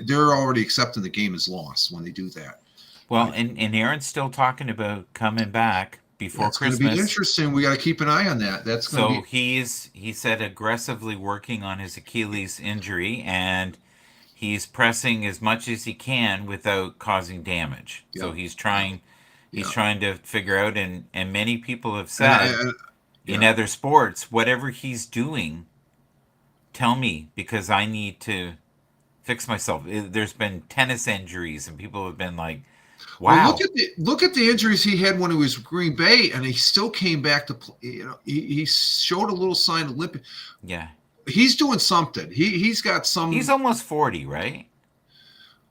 they're already accepting the game is lost when they do that. Well, and Aaron's still talking about coming back before That's going to be Christmas. interesting. We got to keep an eye on that. That's going to So be he said aggressively working on his Achilles injury, and he's pressing as much as he can without causing damage. So yeah, he's yeah. trying to figure out, and many people have And said in yeah, other sports, whatever he's doing, tell me because I need to fix myself. There's been tennis injuries, and people have been like, well, "Wow, look at the injuries he had when he was Green Bay, and he still came back to play. He showed a little sign of limping. yeah, He's doing something. He's got he's some. almost 40, right?"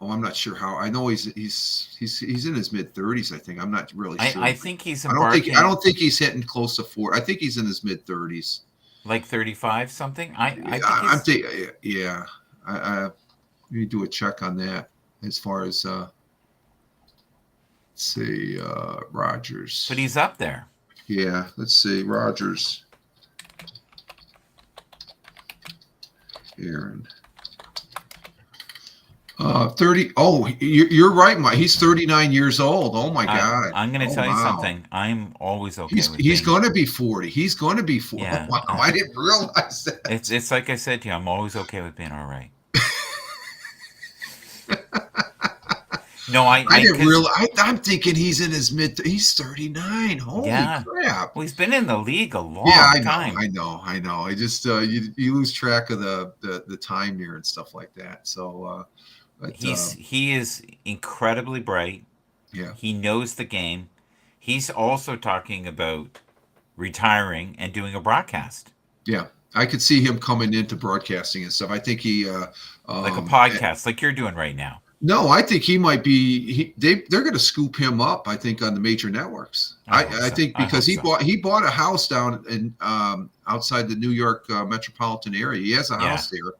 Oh, I'm not sure how. I know he's in his mid 30s. I think I'm not really sure. I think he's I embarking don't think he's hitting close to 4. I think he's in his mid 30s. like 35 something. I Yeah, think I'm he's thinking. Yeah, I need to do a check on that as far as let's see Rogers. but he's up there. Yeah, let's see Rogers. Aaron. 30. Oh, you're right, Mike. He's 39 years old. Oh my God. I'm going to Oh tell you wow. something. I'm always okay with He's being. going to be 40. He's going to be 40. Yeah. Wow, I didn't realize that. It's like I said to you. I'm always okay with being all right. No, I didn't because realize. I'm thinking he's in his mid. He's 39. Holy yeah. crap. Well, he's been in the league a Yeah, long time. I know. I just you lose track of the time here and stuff like that. So, but He is incredibly bright. yeah, He knows the game. He's also talking about retiring and doing a broadcast, yeah. I could see him coming into broadcasting and stuff. I think he like a um, podcast, like you're doing right now. no, I think he might be. They're going to scoop him up. I think on the major networks. I hope I so. think I because hope so. he bought a house down in outside the New York metropolitan area. He has a Yeah. house there,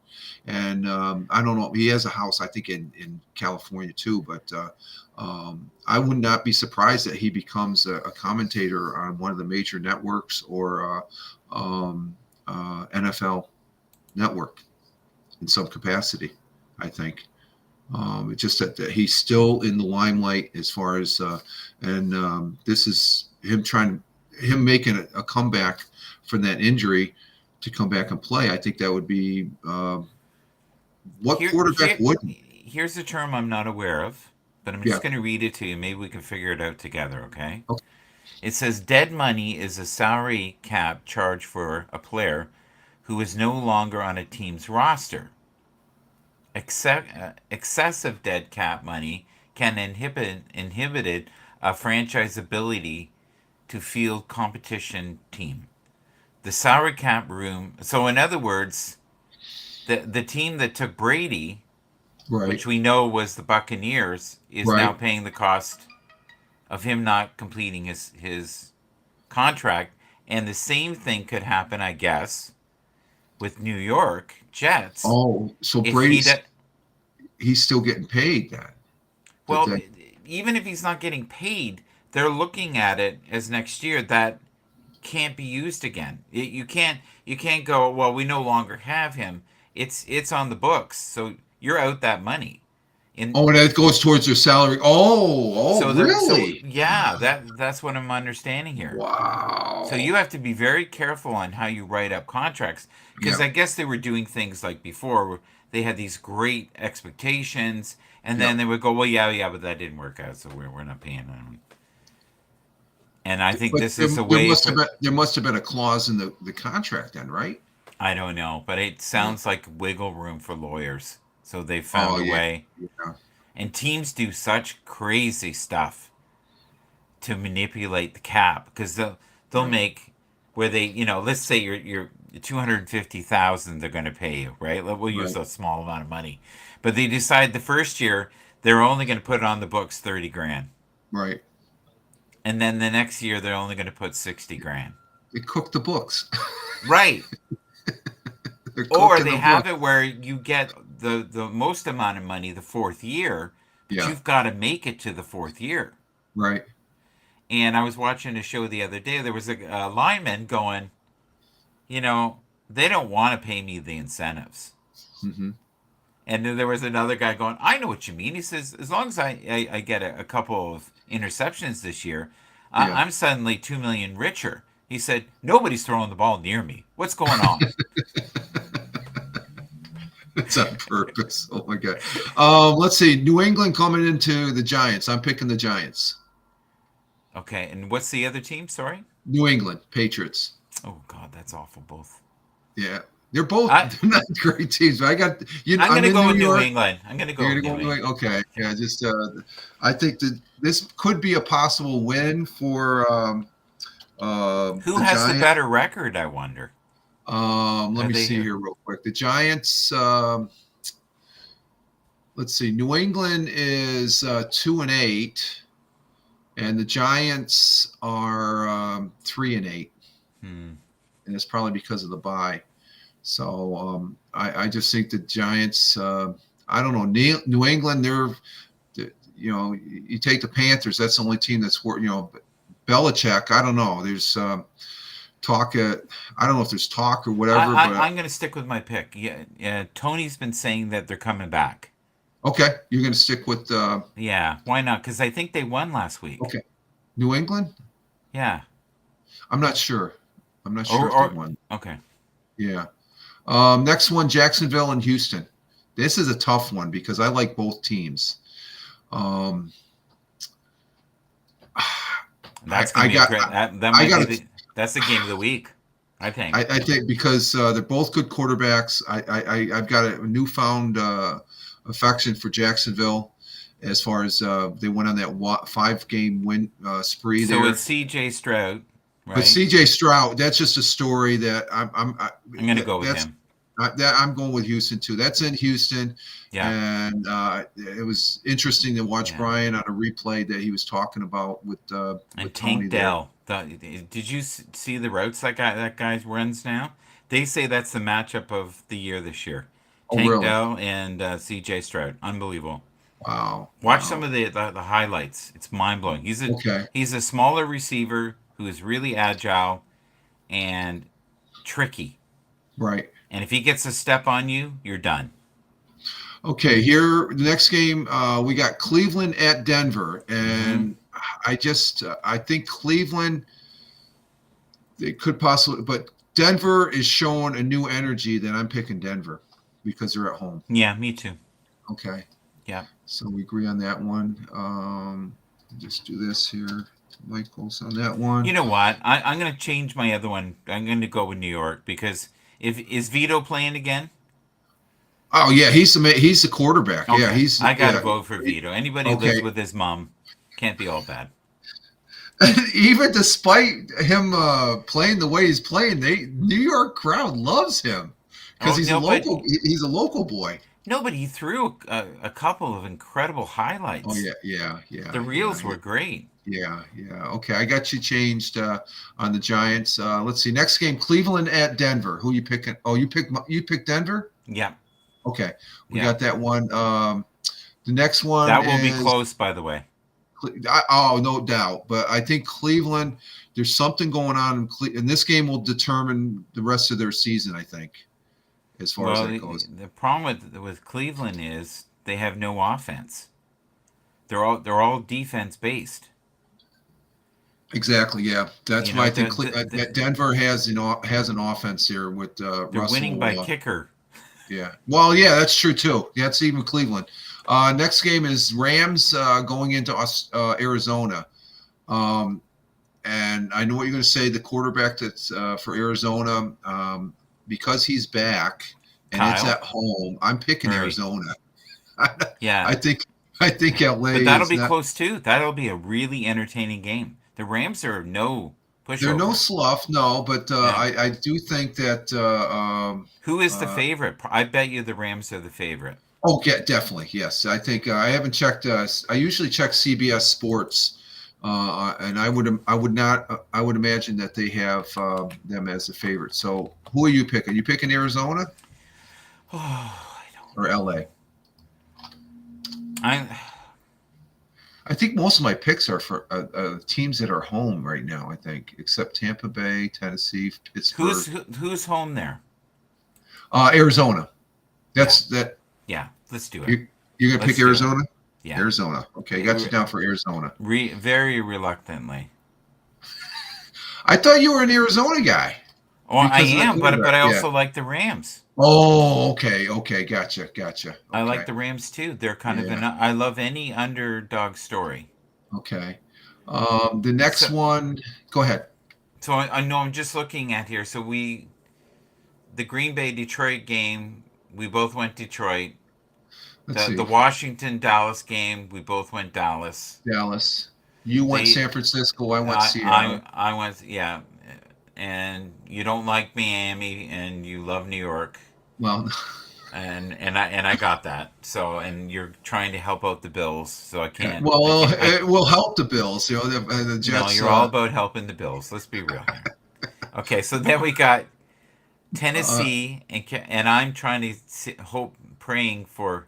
and I don't know. He has a house I think in California too. But I would not be surprised that he becomes a commentator on one of the major networks or NFL network in some capacity. I think. It's just that he's still in the limelight as far as, and this is him making a comeback from that injury to come back and play. I think that would be what quarterback wouldn't? Here's a term I'm not aware of, but I'm Yeah. just going to read it to you. Maybe we can figure it out together, okay? Okay. It says dead money is a salary cap charge for a player who is no longer on a team's roster. Excessive dead cap money can inhibit a franchise ability to field competition team. The salary cap room. So in other words, the team that took Brady, Right. which we know was the Buccaneers, is Right. now paying the cost of him not completing his contract. And the same thing could happen, I guess, with New York Jets. Oh, so If he's still getting paid then. well, even if he's not getting paid, they're looking at it as next year that can't be used again. You can't go, well, we no longer have him. It's on the books, so you're out that money. In Oh, and that goes towards their salary. Oh, really? yeah, that's what I'm understanding here. So Wow. you have to be very careful on how you write up contracts because Yeah. I guess they were doing things like before where they had these great expectations and then Yep. they would go, well, yeah, but that didn't work out, so we're not paying them. And I think But this is a way for there must have been a clause in the contract then, right? I don't know, but it Yeah. sounds like wiggle room for lawyers. So they found Oh a yeah. way. Yeah. And teams do such crazy stuff to manipulate the cap because they'll Right. make where they let's say you're 250,000 they're going to pay you, right? We'll use Right. a small amount of money, but they decide the first year they're only going to put on the books 30 grand, Right. and then the next year they're only going to put 60 grand, They cook the books. right? They're Or cooking they the have books. it where you get the most amount of money the fourth year, but Yeah. you've got to make it to the fourth year. Right. And I was watching a show the other day. There was a lineman going, they don't want to pay me the incentives. Hmm. And then there was another guy going, I know what you mean. He says, as long as I get a couple of interceptions this year, Yeah. I'm suddenly 2 million richer. He said, nobody's throwing the ball near me. What's going on? It's on purpose. Oh my god. Let's see. New England coming into the Giants. I'm picking the Giants. Okay. And what's the other team? Sorry. New England Patriots. Oh, God, that's awful. Both. Yeah. They're both I, they're not great teams, but I got I'm going I'm to in go New with New York. England. I'm going to go You're with gonna New go New England. England? Okay. Yeah, just I think that this could be a possible win for Who the has the Giants. better record, I wonder? Let Are me they see here? here real quick. The Giants. Let's see. New England is 2-8, and the Giants are 3-8, Hmm. and it's probably because of the bye. So I just think the Giants. I don't know. New England. You take the Panthers. That's the only team that's Belichick. I don't know. There's talk. I don't know if there's talk or whatever, but I'm going to stick with my pick. Yeah, yeah. Tony's been saying that they're coming back. okay, you're going to stick with Yeah, why not? Because I think they won last week. okay, New England. Yeah. I'm not sure. I'm not sure Or if they or won. okay. Yeah. Next one, Jacksonville and Houston. This is a tough one because I like both teams. Um, That's I going to be a got great. That I might be got that's the game of the week. I think. I think because they're both good quarterbacks. I've got a newfound affection for Jacksonville, as far as they went on that 5-game win spree So there. it's C.J. Stroud, But right? C.J. Stroud, that's just a story that I'm going to go with that's him. that I'm going with Houston too. That's in Houston, Yeah. and it was interesting to watch Yeah. Brian on a replay that he was talking about with And Tony Tank there. Dell. Did you see the routes that guy runs now? They say that's the matchup of the year this year. Oh, Tank really? Dell and C.J. Stroud. Unbelievable. Wow. Watch Wow. some of the highlights. It's mind blowing. Okay. He's a smaller receiver who is really agile and tricky. Right. And if he gets a step on you, you're done. Okay. Here, the next game, we got Cleveland at Denver, Hmm. and I think Cleveland they could possibly, but Denver is showing a new energy. That I'm picking Denver because they're at home. Yeah, me too. Okay. Yeah. So we agree on that one. Just do this here. Michael's on that one. You know what? I'm going to change my other one. I'm going to go with New York because if is Vito playing again? Oh yeah, he's the quarterback. Okay. Yeah, he's I got to yeah. vote for Vito. Anybody who Okay. lives with his mom can't be all bad. Even despite him playing the way he's playing, New York crowd loves him because Oh, he's no, a but local. He's a local boy. no, but he threw a couple of incredible highlights. Oh yeah. The reels were great. Yeah. Okay, I got you changed on the Giants. Let's see. Next game, Cleveland at Denver. Who you picking? Oh, you pick Denver. Yeah. Okay, we Yeah. got that one. The next one That will be is close, by the way. no doubt. But I think Cleveland. There's something going on and this game will determine the rest of their season. I think, as far as Well, that goes. the problem with Cleveland is they have no offense. They're all defense based. Exactly. Yeah, that's You why know, I think that Denver has has an offense here with they're winning Russell. by kicker. Yeah. Well, yeah, that's true too. That's even Cleveland. Next game is Rams going into Arizona. Um, and I know what you're going to say. The quarterback that's for Arizona, because he's back and it's Kyle at home. I'm picking Murray. Arizona. Yeah, I think LA but that'll is be not. close too. That'll be a really entertaining game. The Rams are no They're no pushover. slough, no, but Yeah. I do think that. Who is the Uh, favorite? I bet you the Rams are the favorite. Oh, yeah, definitely. Yes. I think I haven't checked. I usually check CBS Sports, and I would not. I would imagine that they have them as a favorite. So, who are you picking? You picking Arizona Oh, I don't or know. LA? I I think most of my picks are for teams that are home right now. I think, except Tampa Bay, Tennessee, Pittsburgh, who's home there? Arizona. Yeah, That's that. yeah. Let's do it. You're gonna Let's pick do it. Arizona. Yeah. Arizona. Okay, got you down for Arizona. Very reluctantly. I thought you were an Arizona guy Oh, I because of the am, but quarterback. I Yeah. also like the Rams. Oh, okay, gotcha. I like Okay, the Rams too. They're kind of yeah, I love any underdog story. okay. The next So, one, go ahead. so I know I'm just looking at here. So the Green Bay Detroit game, we both went Detroit. Let's The see, Washington Dallas game, we both went Dallas. Dallas. You went The San Francisco. I went Seattle. I went, yeah, and you don't like Miami and you love New York. Well, And I got that. So, and you're trying to help out the Bills, so I can't. I well, can't. it will help the Bills. You know, the No, Jets. you're all about helping the Bills. Let's be real here. Okay, so then we got Uh, Tennessee, and I'm trying to hope, praying for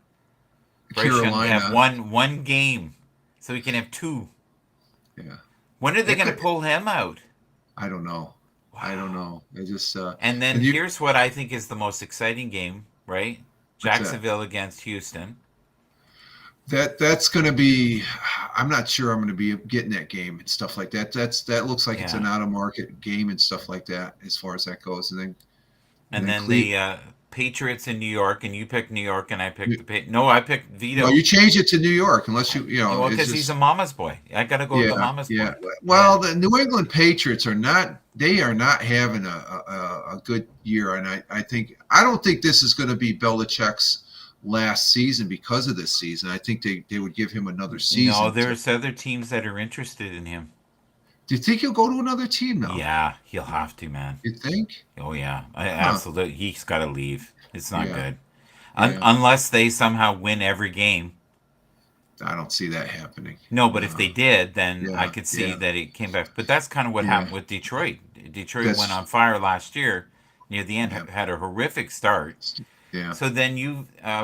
Bryce Young to have Carolina. one game, so we can have two. Yeah, When are they it going to could, pull him out? I don't know. I don't Wow. know. It just And then and you. here's what I think is the most exciting game, right? What's that? Jacksonville against Houston. That's going to be. I'm not sure I'm going to be getting that game and stuff like that. That looks like it's Yeah. an out of market game and stuff like that as far as that goes. And And then then the Patriots in New York, and you picked New York, and I picked You, No, I picked no, Vito. you change it to New York unless Well, it's because he's a just mama's boy. I got to go with the mama's yeah. boy. Well, Yeah. the New England Patriots are not. They are not having a good year, and I don't think this is going to be Belichick's last season because of this season. I think they would give him another No, season. there's other teams that are interested in him. Do you think he'll go to another team now? Yeah, he'll have to, man. You think? Oh yeah, Huh? absolutely. He's got to leave. It's not Yeah, good. yeah. Unless they somehow win every game. I don't see that happening. No, but if they did, then I Yeah, could see yeah, that it came back. But that's kind of what yeah. happened with Detroit. Detroit went That's on fire last year. Near the end, yeah, had a horrific start. yeah. So then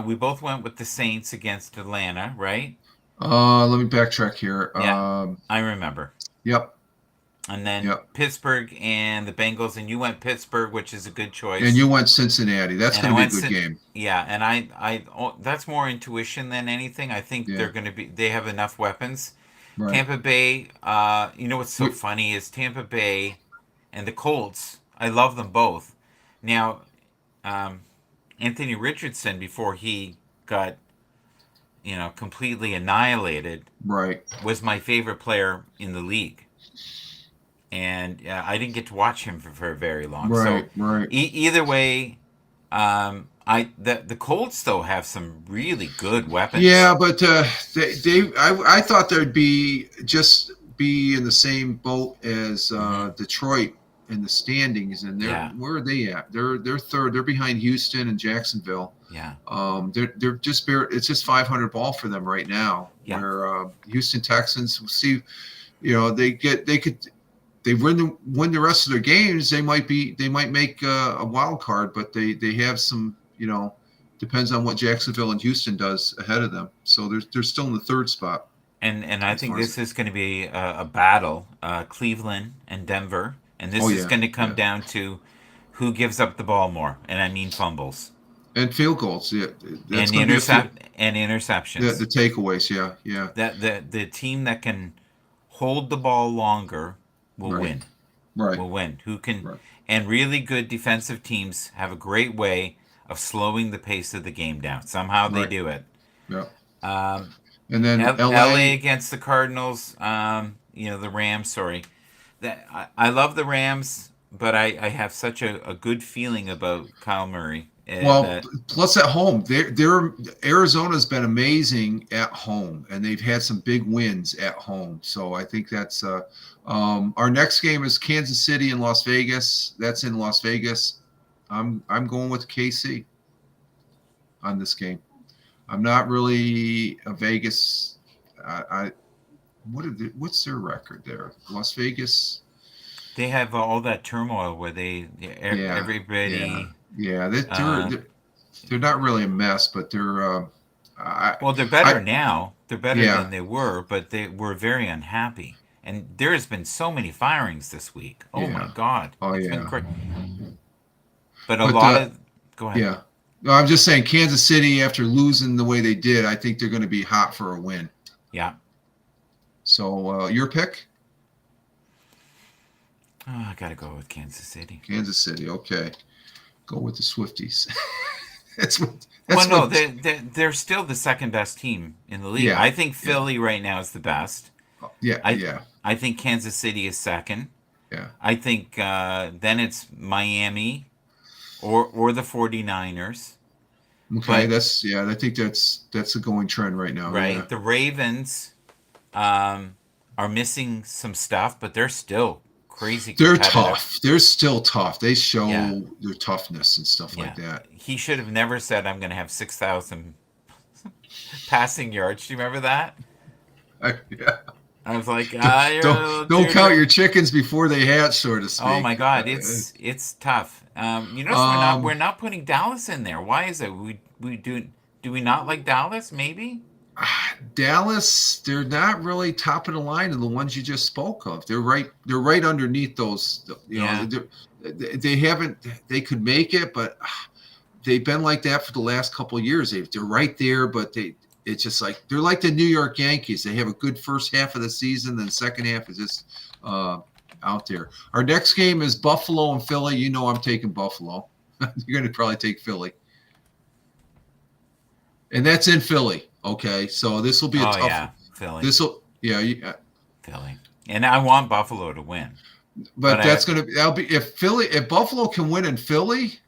we both went with the Saints against Atlanta, right? Let me backtrack here. Yeah, I remember. Yep, And then yep. Pittsburgh and the Bengals, and you went Pittsburgh, which is a good And choice. you went Cincinnati. That's And going I to be a went, good game. yeah, and that's more intuition than anything. I think Yeah, they have enough weapons. right. Tampa Bay, you know what's so We, funny is Tampa Bay and the Colts. I love them both. Now, um, Anthony Richardson, before he got, completely annihilated, right, was my favorite player in the league. And I didn't get to watch him for very long. So right. either way, the Colts though have some really good weapons. Yeah, but I thought they'd be in the same boat as Hmm. Detroit in the standings, and Yeah, where are they at? They're third. They're behind Houston and Jacksonville. yeah, They're just bare. It's just 500 ball for them right now. yeah. Where Houston Texans, we'll see, they win the rest of their games. They might make a wild card, but they have some, depends on what Jacksonville and Houston does ahead of them. So they're still in the third spot And I as think far as. this is going to be a battle, Cleveland and Denver, and Oh this is yeah, going to come yeah. down to who gives up the ball more, and I mean fumbles. And field goals. Yeah, that's and going to be the interceptions. takeaways. Yeah, yeah, That the team that can hold the ball longer will right, win. right, Will win. Who can right, and really good defensive teams have a great way of slowing the pace of the game down. Somehow they right. do it. Yeah, Um, and then LA L.A. against the Cardinals. The Rams. Sorry, I love the Rams, but I have such a good feeling about Kyle Murray Well, that plus at home, they're Arizona's been amazing at home, and they've had some big wins at home. So I think that's our next game is Kansas City and Las Vegas. That's in Las Vegas. I'm going with KC on this game. I'm not really a Vegas. I what's their record there? Las Vegas. they have all that turmoil where Yeah, yeah, everybody. yeah. Uh, They're not really a mess, but I, well, they're better I, now. They're better yeah, than they were, but they were very unhappy. And there has been so many firings this week. Oh my yeah, God, oh it's been yeah. great. But a But lot of go ahead. yeah, no, I'm just saying Kansas City after losing the way they did, I think they're going to be hot for a win. Yeah. So your pick, Oh, I gotta go with Kansas City. Kansas City. Okay, go with the Swifties. that's what. Well, That's no, what. they're still the second best team in the league. Yeah, I think yeah, Philly right now is the best. yeah, I yeah, I think Kansas City is second. yeah. I think then it's Miami or the 49ers. Okay, But that's yeah. I think that's a going trend right now. Yeah, right, the Ravens um, are missing some stuff, but they're still crazy they're competitive. tough. They're still tough. They Yeah, show their toughness and stuff like yeah. that. He should have never said I'm going to have 6,000 passing yards. Do you remember that? Yeah. I was like, you're a little Don't count teardrop. your chickens before they hatch, so to Oh my speak. God, it's tough. You notice we're Um, not putting Dallas in there. Why is it? We do we not like Dallas? Maybe. Dallas, they're not really top of the line of the ones you just spoke of. They're right underneath those. You know, Yeah, they haven't. They could make it, but they've been like that for the last couple of years. They're right there, but it's just like they're like the New York Yankees. They have a good first half of the season, then second half is just out there. Our next game is Buffalo and Philly. You know, I'm taking Buffalo. You're going to probably take Philly, and that's in Philly. Okay, so this will be a oh tough. yeah, Philly, This will, yeah, Philly, and I want Buffalo to win. But but that'll be if Buffalo can win in Philly,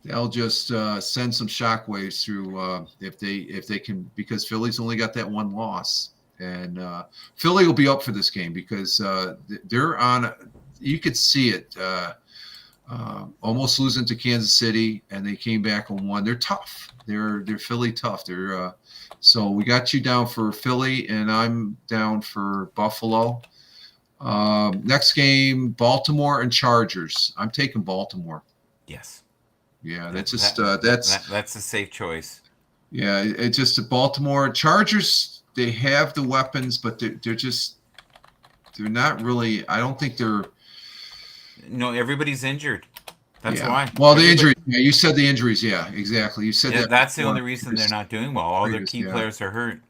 they'll just send some shockwaves through if they can because Philly's only got that one loss, and Philly will be up for this game because they're on. You could see it. Almost losing to Kansas City, and they came back and won. They're tough. They're Philly tough. So we got you down for Philly, and I'm down for Buffalo. Next game, Baltimore and Chargers. I'm taking Baltimore. yes, Yeah, that, that's just that, that's that's a safe choice. yeah. It's just the Baltimore Chargers. They have the weapons, but they're not really. I don't think they're. No, everybody's injured. That's Yeah. why. Well, the Everybody. injuries. Yeah, you said the injuries. Yeah, exactly. You said Yeah, that that's the before. only reason they're not doing well. All their key Yeah. players are hurt.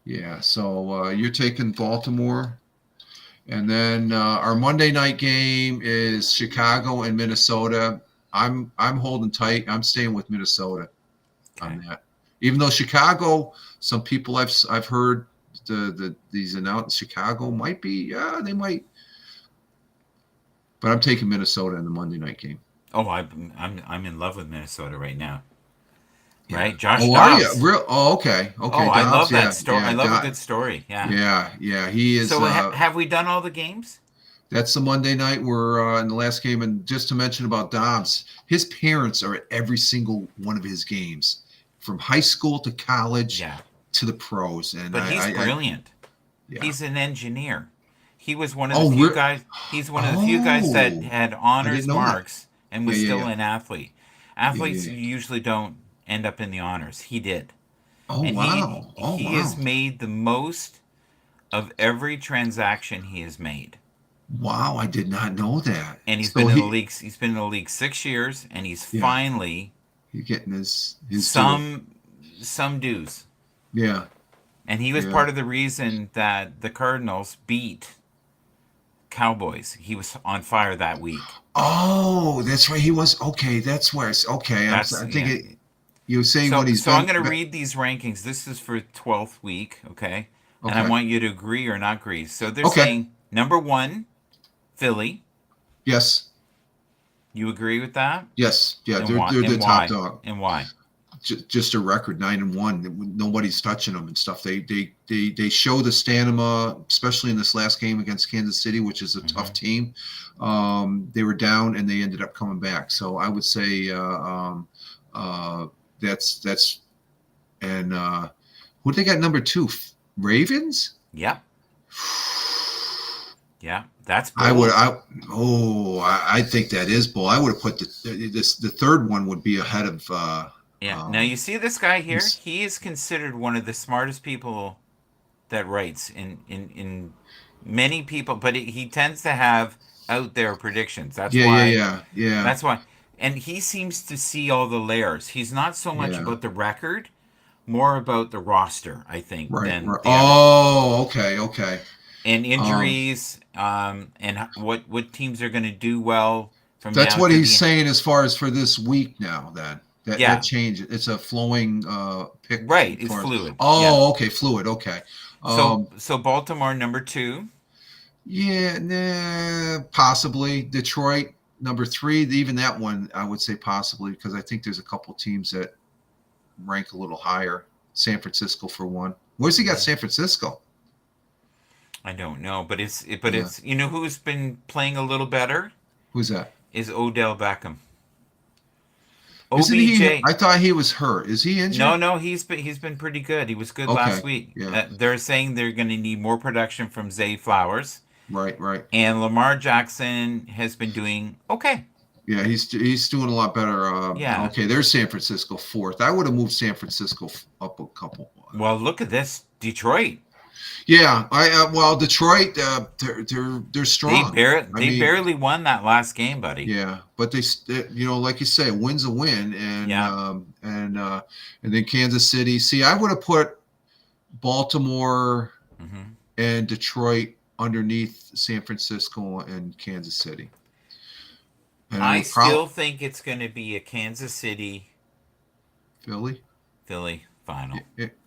Yeah. So you're taking Baltimore, and then our Monday night game is Chicago and Minnesota. I'm holding tight. I'm staying with Minnesota Okay. on that. Even though Chicago, some people I've heard these announced Chicago might be they might, but I'm taking Minnesota in the Monday night game. Oh, I'm in love with Minnesota right now. Yeah. Right, Josh Oh, are you Dobbs. real? Oh, okay. Okay. Oh, I Dobbs. love Yeah. that story. Yeah. I love a good story. Yeah. Yeah. Yeah. He is. So have we done all the games? That's the Monday night. We're in the last game, and just to mention about Dobbs, his parents are at every single one of his games, from high school to college Yeah. to the pros. And But he's brilliant. yeah. He's an engineer. He was one of Oh, the few guys. He's one of the few guys that oh, had I honors didn't know that. marks and was Yeah. Yeah. still Yeah. an athlete. Yeah. Athletes Yeah. usually don't end up in the honors. He did, Oh and wow. Oh he wow. has made the most of every transaction he has made. Wow, I did not know that. And he's So been in the league. He's been in the league 6 years, and he's yeah, finally he's getting his due. some some dues. Yeah, And he was yeah. part of the reason that the Cardinals beat Cowboys. He was on fire that week. Oh, that's right. He was okay. That's where it's okay. That's I think yeah. you were saying So when he's so I'm been. going to read these rankings. This is for 12th week, okay? And I Okay. want you to agree or not agree. So they're Okay. saying number 1, Philly. Yes. You agree with that? Yes. Yeah. And They're why? they're the And top why? dog. And why? Just a record 9-1. Nobody's touching them and stuff. They show the stamina, especially in this last game against Kansas City, which is a tough team. They were down and they ended up coming back. So I would say that's and who they got number 2? Ravens. Yeah. Yeah. That's I bold. would. I think that is bull. I would have put the third one would be ahead of. Yeah. Now you see this guy here. he's- He is considered one of the smartest people that writes in many people, but he tends to have out there predictions. That's why. Yeah. That's why. And he seems to see all the layers. He's not so much Yeah. about the record, more about the roster, I think, Right. than Right. the other. Oh, okay. And injuries, and what teams are going to do well from That's now what to he's the saying as far as for this week now. That Yeah. that change. It's a flowing pick. Right, as it's far as- fluid. Oh, okay, fluid. Okay. So Baltimore number 2. Yeah, possibly Detroit number 3. Even that one, I would say possibly because I think there's a couple teams that rank a little higher. San Francisco for one. Where's he got San Francisco? I don't know, but it's Yeah. you know who's been playing a little better Who's that? is Odell Beckham. Isn't he? OBJ. I thought he was hurt. Is he injured? No, he's been pretty good. He was good Okay, last week. yeah. They're saying they're going to need more production from Zay Flowers, Right. and Lamar Jackson has been doing okay. Yeah, he's doing a lot better. Yeah. Okay, there's San Francisco 4th. I would have moved San Francisco up a couple. Well, look at this, Detroit. Yeah, well, Detroit, they're strong. They barely won that last game, buddy. Yeah, but they like you say, a win's a win, and Yeah. and then Kansas City. See, I would have put Baltimore hmm and Detroit underneath San Francisco and Kansas City. And I would still think it's going to be a Kansas City Philly. Philly final,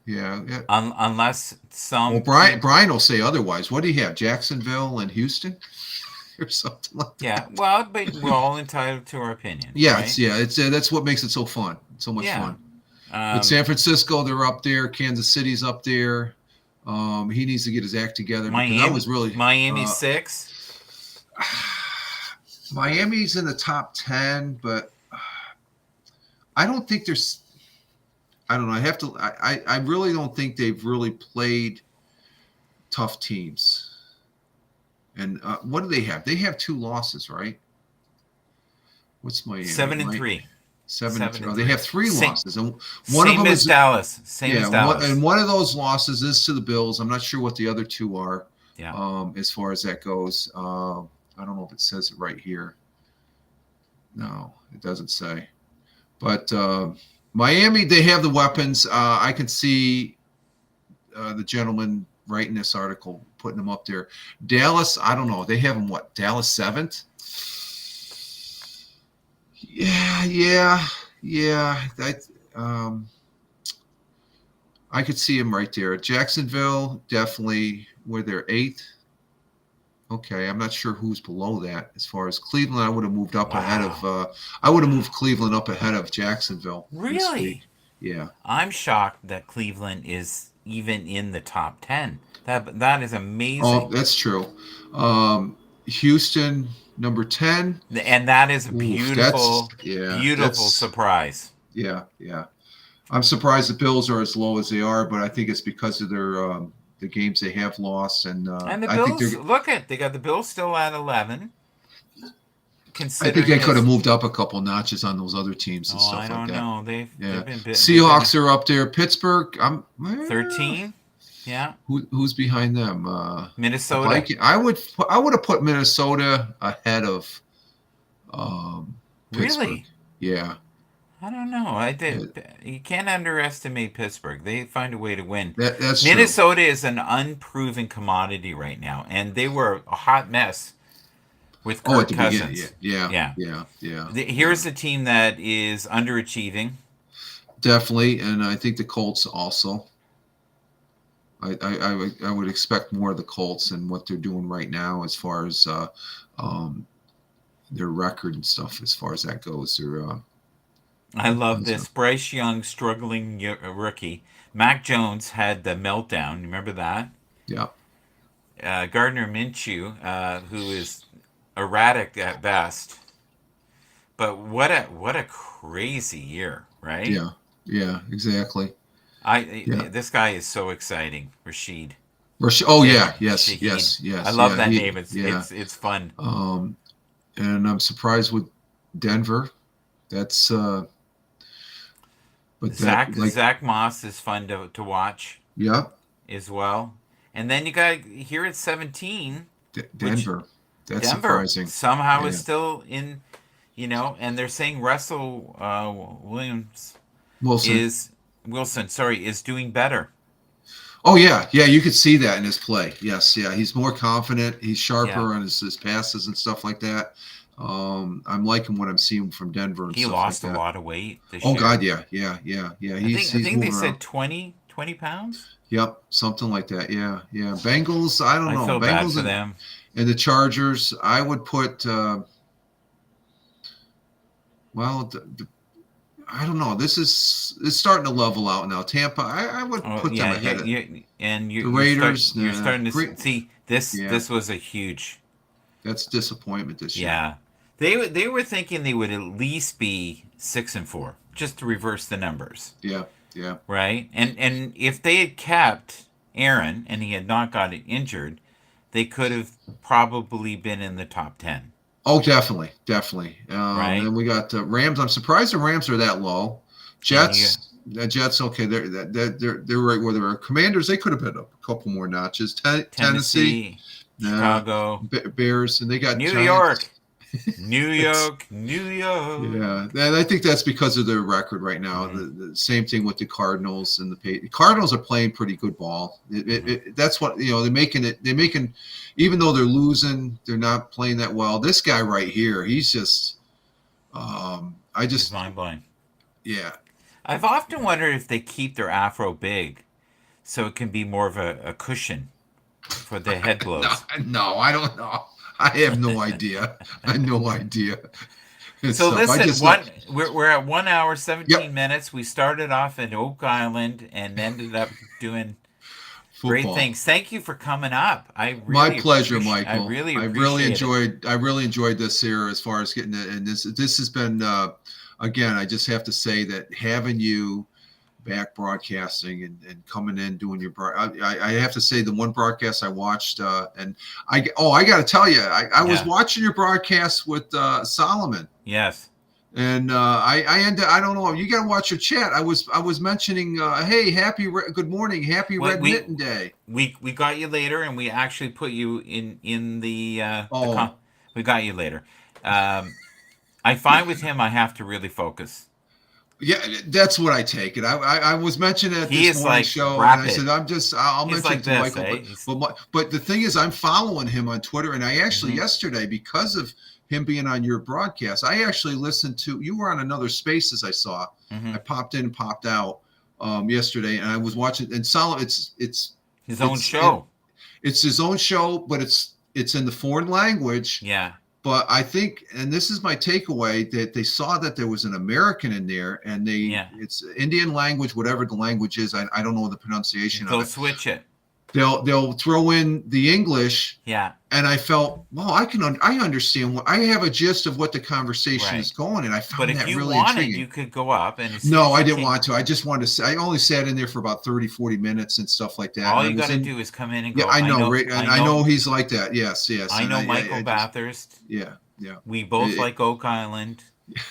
Yeah. unless some. Well, Brian will say otherwise. What do you have? Jacksonville and Houston, or something like that. Yeah, well, but we're all entitled to our opinion. Yeah, right? it's that's what makes it so fun. So much Yeah. fun. But San Francisco, they're up there. Kansas City's up there. He needs to get his act together. because that was really Miami 6. Miami's in the top 10, but I don't think there's. I don't know. I have to. I really don't think they've really played tough teams. And what do they have? They have 2 losses, right? What's Miami? 7-3. 7-3. Oh, they have 3 Same- losses, and one of Same them as is Dallas. Same as Dallas. and one of those losses is to the Bills. I'm not sure what the other 2 are. Yeah. As far as that goes, I don't know if it says it right here. No, it doesn't say. But Miami, they have the weapons. I can see the gentleman writing this article putting them up there. Dallas, I don't know. They have them what? Dallas 7th? Yeah. That I could see him right there. Jacksonville, definitely where they're 8th. Okay, I'm not sure who's below that. As far as Cleveland, I would have moved up ahead of. I would have moved Cleveland up ahead of Jacksonville. this Really? week. Yeah. I'm shocked that Cleveland is even in the top 10. That is amazing. Oh, that's true. Houston, number 10. And that is a Oof, beautiful, beautiful that's- surprise. Yeah. I'm surprised the Bills are as low as they are, but I think it's because of their the games they have lost, and And the I think Bills, they got the Bills still at 11. I think they could have moved up a couple notches on those other teams and Oh, stuff I don't like that. know. Yeah. They've been Seahawks are up there. Pittsburgh, I'm 13. Yeah. Who's behind them? Minnesota. I would have put Minnesota ahead of Pittsburgh. Really? Yeah. I don't know. I Yeah, did. You can't underestimate Pittsburgh. They find a way to win. that's true. Minnesota is an unproven commodity right now, and they were a hot mess with Oh, at Kirk the beginning, Cousins. yeah, Yeah. yeah, yeah. Here's a team that is underachieving. Definitely, and I think the Colts also. I would expect more of the Colts and what they're doing right now as far as um, their record and stuff. As far as that goes, I love so, this. Bryce Young, struggling rookie. Mac Jones had the meltdown. Remember that? yeah, Gardner Minshew, who is erratic at best, but what a crazy year, right? yeah, yeah, exactly. Yeah. This guy is so exciting, Rashid. Oh Shah- yeah, yes, Shahid. yes, I yes, love yeah. that name. Yeah. It's fun. And I'm surprised with Denver. That's but that like Zach Moss is fun to watch yeah, as well. And then you got here at 17, which Denver. That's Denver surprising. somehow Yeah, is still in, and they're saying Russell Wilson. Wilson, sorry, is doing better. Oh yeah, yeah. You could see that in his play. Yes, yeah. He's more confident. He's Yeah, sharper on his passes and stuff like that. I'm liking what I'm seeing from Denver and he stuff like lost a that. lot of weight this Oh year. God, yeah, yeah, yeah, yeah. I He's think they moving around. said 20 pounds. Yep, something like that. Yeah, yeah. Bengals. I don't I know. feel bad Bengals for them. and the Chargers. I would put. Well, I don't know. It's starting to level out now. Tampa. I would Oh put them yeah, ahead of and the Raiders. you're starting to Great. see this. Yeah, This was a huge. that's disappointment this year. Yeah, they were thinking they would at least be 6-4, just to reverse the numbers, Yeah, yeah. right? And if they had kept Aaron and he had not got injured, they could have probably been in the top 10, Oh, definitely, definitely. right? And we got Rams. I'm surprised the Rams are that low. And you Jets. The Jets. Okay, they're right where they were. Commanders. They could have been up a couple more notches. Tennessee. Tennessee, Nah, Chicago, Bears, and they got New Giants. York, New It's York, New York. yeah, and I think that's because of their record right now. Hmm. The same thing with the Cardinals and the Cardinals are playing pretty good ball. That's what they're making it. They're making, even though they're losing, they're not playing that well. This guy right here, he's just. I It's just mind blowing. yeah. I've often wondered if they keep their afro big, so it can be more of a cushion for the head No, blows. no, I don't know. I have no idea. I have no idea. And So stuff. I listen, just know. we're at 1 hour 17 Yep, minutes. We started off in Oak Island and ended up doing great football. things. Thank you for coming up. My pleasure, I Michael. really I really appreciate it. enjoyed this here as far as getting it. And this has been again. I just have to say that having you back broadcasting and coming in doing your I have to say the one broadcast I watched and I got to tell you I was Yeah. watching your broadcast with Solomon. Yes. And I don't know. You got to watch your chat. I was mentioning, hey, good morning, happy We Red we Mitten Day. we got you later, and we actually put you in Oh, we got you later. I find with him, I have to really focus. yeah, that's what I take it. I was mentioning at He this is morning like show, and I said rapid. I'll He's mention like it to this, Michael, eh? but the thing is, I'm following him on Twitter, and I actually Hmm. yesterday because of him being on your broadcast, I actually listened to you were on another Spaces I saw. Hmm. I popped in and popped out yesterday, and I was watching. And Solomon, His own it's show. it's his own show, but it's in the foreign language. Yeah. But I think, and this is my takeaway, that they saw that there was an American in there, and Yeah. it's Indian language, whatever the language is. I don't know the pronunciation of They'll it. switch it. They'll throw in the English, Yeah. and I felt, well, I understand I have a gist of what the conversation Right. is going, and I But found if that you really wanted, intriguing. you could go up and as soon No, as I you didn't came, want to. I just wanted to. I only sat in there for about 30, 40 minutes and stuff like that. all And I you was got to in. do is come in and Yeah, go. I know, Rick, and I know he's like that. Yes, yes. I And know Michael I just, Bathurst. yeah, yeah. We both It- like Oak Island.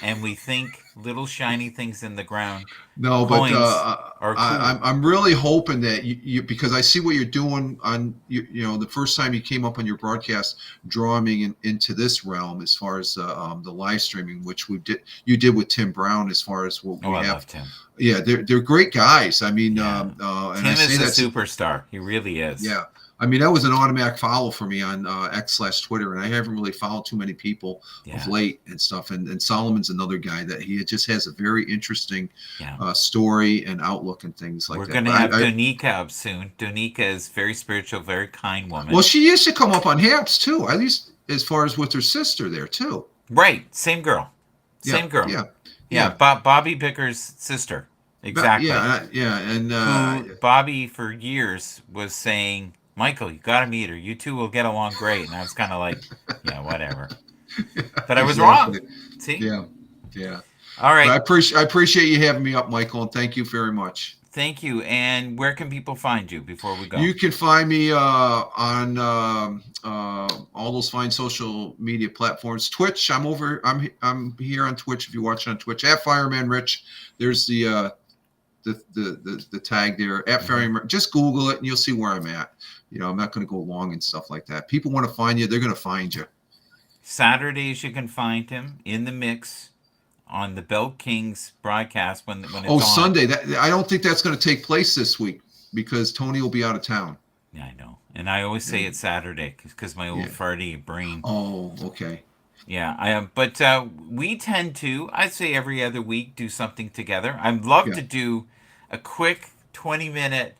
and we think little shiny things in the ground, No, but coins, are cool. I'm really hoping that you because I see what you're doing on the first time you came up on your broadcast, drawing into this realm as far as the live streaming, which you did with Tim Brown as far as what Oh, we I have. love Tim. Yeah, they're great guys. I mean, Yeah. and Tim I is say a that superstar. He really is. yeah. I mean, that was an automatic follow for me on X/Twitter, and I haven't really followed too many people Yeah. of late and stuff. And Solomon's another guy that he just has a very interesting Yeah. story and outlook and things like We're that. going to But have Donika up soon. Donika is very spiritual, very kind woman. well, she used to come up on Haps too, at least as far as with her sister there too. Right. Same girl. Yeah, Same girl. Yeah. Yeah. Bobby Bicker's sister. Exactly. Yeah. And Who Bobby for years was saying, Michael, you got to meet her. You two will get along great. And I was kind of like, yeah, whatever. But I was wrong. See? Yeah. All right. But I appreciate you having me up, Michael, and thank you very much. Thank you. And where can people find you before we go? You can find me on all those fine social media platforms. Twitch, I'm here on Twitch if you're watching on Twitch at Fireman Rich. There's the tag there at Fireman. Just Google it and you'll see where I'm at. I'm not going to go long and stuff like that. People want to find you, they're going to find you. Saturdays you can find him in the mix on the Belt Kings broadcast when it's on. Sunday. I don't think that's going to take place this week because Tony will be out of town. Yeah, I know. And I always say it's Saturday because my old farty brain. Oh, okay. Yeah, I am. But we tend to, I'd say every other week, do something together. I'd love to do a quick 20-minute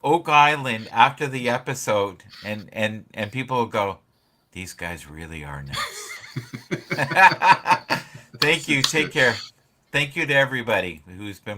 Oak Island after the episode, and people will go, these guys really are nuts. Thank you. Take care. Thank you to everybody who's been